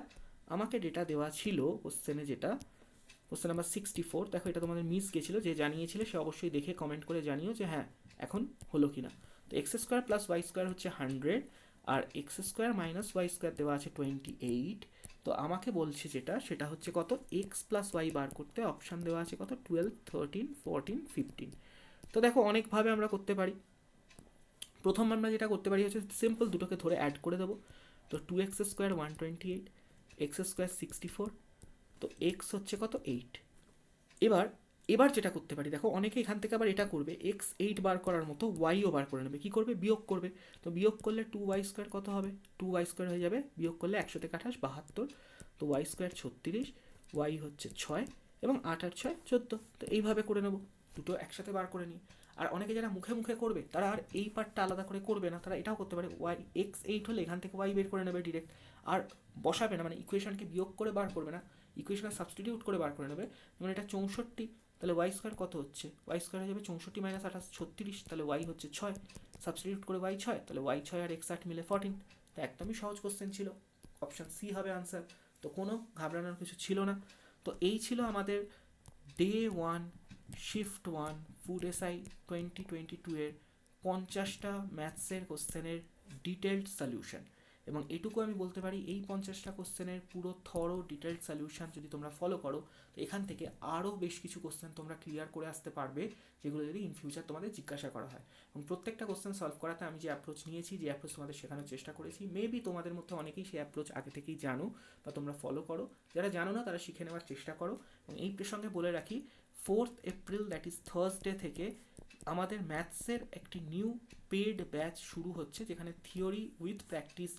[SPEAKER 1] আমাকে ডেটা দেওয়া ছিল কোশ্চেনে যেটা, কোশ্চেন নাম্বার 64। দেখো এটা তোমাদের মিস গেছিলো, যে জানিয়েছিলে সে অবশ্যই দেখে কমেন্ট করে জানিও যে হ্যাঁ এখন হলো কিনা। তো X square plus Y square হচ্ছে 100, আর X square minus Y square দেওয়া আছে 28। তো আমাকে বলছে যেটা সেটা হচ্ছে কত? এক্স প্লাস ওয়াই বার করতে অপশান দেওয়া আছে কত? 12, 13, 14, 15। তো দেখো অনেকভাবে আমরা করতে পারি। প্রথম আমরা যেটা করতে পারি হচ্ছে সিম্পল দুটোকে ধরে অ্যাড করে দেবো। তো 2x স্কোয়ার 128, এক্স স্কোয়ার 64, তো এক্স হচ্ছে কত? 8। এবার এবার যেটা করতে পারি, দেখো অনেকে এখান থেকে আবার এটা করবে, এক্স 8 বার করার মতো ওয়াইও বার করে নেবে। কী করবে? বিয়োগ করবে। তো বিয়োগ করলে 2y স্কোয়ার কত হবে? 2y স্কোয়ার হয়ে যাবে, বিয়োগ করলে 100 থেকে 28, 72। তো ওয়াই স্কোয়ার 36, ওয়াই হচ্ছে 6, এবং 8 আর 6 14। তো এইভাবে করে নেবো, দুটো একসাথে বার করে নিই। আর অনেকে যারা মুখে মুখে করবে তারা আর এই পার্টটা আলাদা করে করবে না, তারা এটাও করতে পারে, ওয়াই এক্স 8 হলে এখান থেকে ওয়াই বের করে নেবে ডিরেক্ট, আর বসাবে না, মানে ইকুয়েশনকে বিয়োগ করে বার করবে না, ইকুয়েশনে সাবস্টিটিউট করে বার করে নেবে। যেমন এটা 64, তাহলে ওয়াই স্কোয়ার কত হচ্ছে? ওয়াই স্কোয়ার হয়ে যাবে 64 মাইনাস 28, 36, তাহলে ওয়াই হচ্ছে 6, সাবস্টিটিউট করে ওয়াই 6, তাহলে ওয়াই 6 আর এক্স 8 মিলে 14। তো একদমই সহজ কোশ্চেন ছিল, অপশান সি হবে আনসার। তো কোনো ঘাবড়ানোর কিছু ছিল না। তো এই ছিল আমাদের ডে 1 শিফট 1 ফুড এসআই 2022 এর 50টা ম্যাথসের কোশ্চেনের ডিটেলড সলিউশন। এবং এটুকু আমি বলতে পারি, এই 50টা কোশ্চেনের পুরো থরো ডিটেলড সলিউশন যদি তোমরা ফলো করো, তো এখান থেকে আরও বেশ কিছু কোশ্চেন তোমরা ক্লিয়ার করে আসতে পারবে, যেগুলো যদি ইন ফিউচার তোমাদের জিজ্ঞাসা করা হয়। এবং প্রত্যেকটা কোশ্চেন সলভ করাতে আমি যে অ্যাপ্রোচ নিয়েছি, যে অ্যাপ্রোচ তোমাদের শেখানোর চেষ্টা করেছি, মেবি তোমাদের মধ্যে অনেকেই সেই অ্যাপ্রোচ আগে থেকেই জানো বা তোমরা ফলো করো। যারা জানো না তারা শিখে নেওয়ার চেষ্টা করো। এবং এই প্রসঙ্গে বলে রাখি, 4th April that is Thursday থেকে আমাদের ম্যাথসের একটি নিউ পেড ব্যাচ শুরু হচ্ছে, যেখানে থিওরি উইথ প্র্যাকটিস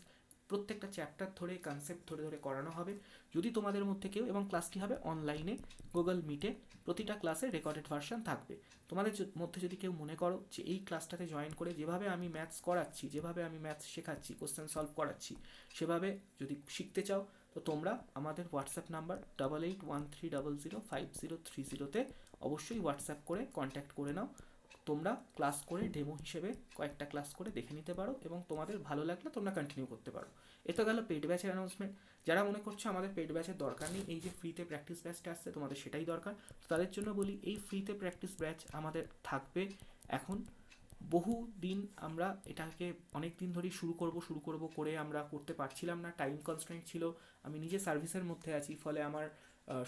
[SPEAKER 1] প্রত্যেকটা চ্যাপ্টার ধরে কনসেপ্ট ধরে ধরে করানো হবে। যদি তোমাদের মধ্যে কেউ, এবং ক্লাসটি হবে অনলাইনে গুগল মিটে, প্রতিটা ক্লাসে রেকর্ডেড ভার্সন থাকবে। তোমাদের মধ্যে যদি কেউ মনে করো যে এই ক্লাসটাতে জয়েন করে যেভাবে আমি ম্যাথস করাচ্ছি, যেভাবে আমি ম্যাথস শেখাচ্ছি, কোশ্চেন সলভ করাচ্ছি, সেভাবে যদি শিখতে চাও, তো তোমরা আমাদের হোয়াটসঅ্যাপ নাম্বার 8813005030তে অবশ্যই হোয়াটসঅ্যাপ করে কন্ট্যাক্ট করে নাও। তোমরা ক্লাস করে ডেমো হিসেবে কয়েকটা ক্লাস করে দেখে নিতে পারো, এবং তোমাদের ভালো লাগলে তোমরা কন্টিনিউ করতে পারো। এ তো গেল পেড ব্যাচের অ্যানাউন্সমেন্ট। যারা মনে করছো আমাদের পেড ব্যাচের দরকার নেই, এই যে ফ্রিতে প্র্যাকটিস ব্যাচটা আসছে তোমাদের সেটাই দরকার, তো তাদের জন্য বলি এই ফ্রিতে প্র্যাকটিস ব্যাচ আমাদের থাকবে এখন বহু দিন। আমরা এটাকে অনেক দিন ধরেই শুরু করব করে আমরা করতে পারছিলাম না, টাইম কনস্ট্রেন্ট ছিল, আমি নিজে সার্ভিসের মধ্যে আছি, ফলে আমার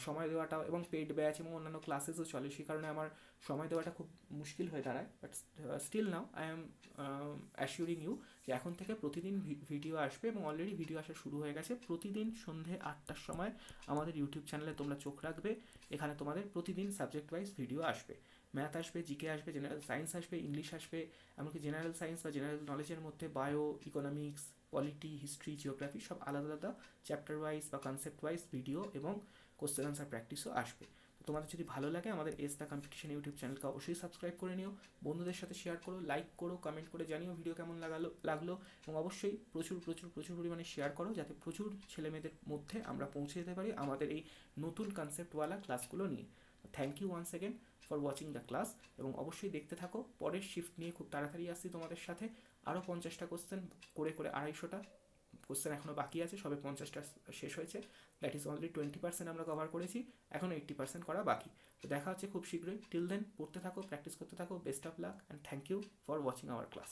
[SPEAKER 1] সময় দেওয়াটাও, এবং পেড ব্যাচ এবং অন্যান্য ক্লাসেসও চলে, সেই কারণে আমার সময় দেওয়াটা খুব মুশকিল হয়ে দাঁড়ায়। But still now I am assuring you যে এখন থেকে প্রতিদিন ভিডিও আসবে, এবং অলরেডি ভিডিও আসা শুরু হয়ে গেছে। প্রতিদিন সন্ধে 8টার সময় আমাদের ইউটিউব চ্যানেলে তোমরা চোখ রাখবে, এখানে তোমাদের প্রতিদিন সাবজেক্ট ওয়াইজ ভিডিও আসবে। ম্যাথ আসবে, জিকে আসবে, জেনারেল সায়েন্স আসবে, ইংলিশ আসবে, এমনকি জেনারেল সায়েন্স বা জেনারেল নলেজের মধ্যে bio, economics, polity, history, geography সব আলাদা আলাদা চ্যাপ্টার ওয়াইজ বা কনসেপ্ট ওয়াইজ ভিডিও এবং কোশ্চেন আনসার প্র্যাকটিসও আসবে। তো তোমাদের যদি ভালো লাগে আমাদের এস দ্য কম্পিটিশন ইউটিউব চ্যানেলকে অবশ্যই সাবস্ক্রাইব করে নিও, বন্ধুদের সাথে শেয়ার করো, লাইক করো, কমেন্ট করে জানিও ভিডিও কেমন লাগলো, এবং অবশ্যই প্রচুর প্রচুর প্রচুর পরিমাণে শেয়ার করো, যাতে প্রচুর ছেলেমেয়েদের মধ্যে আমরা পৌঁছে যেতে পারি আমাদের এই নতুন কনসেপ্টওয়ালা ক্লাসগুলো নিয়ে। Thank you once again for watching the class, এবং অবশ্যই দেখতে থাকো। পরের শিফট নিয়ে খুব তাড়াতাড়ি আসছি তোমাদের সাথে, আরও 50টা কোশ্চেন করে 250টা কোশ্চেন এখনও বাকি আছে, সবে 50টা শেষ হয়েছে। দ্যাট ইজ অনলি 20% আমরা কভার করেছি, এখন 80% করা বাকি। তো দেখা হচ্ছে খুব শীঘ্রই। টিল দেন পড়তে থাকো, প্র্যাকটিস করতে থাকো। Best of luck and thank you for watching our class.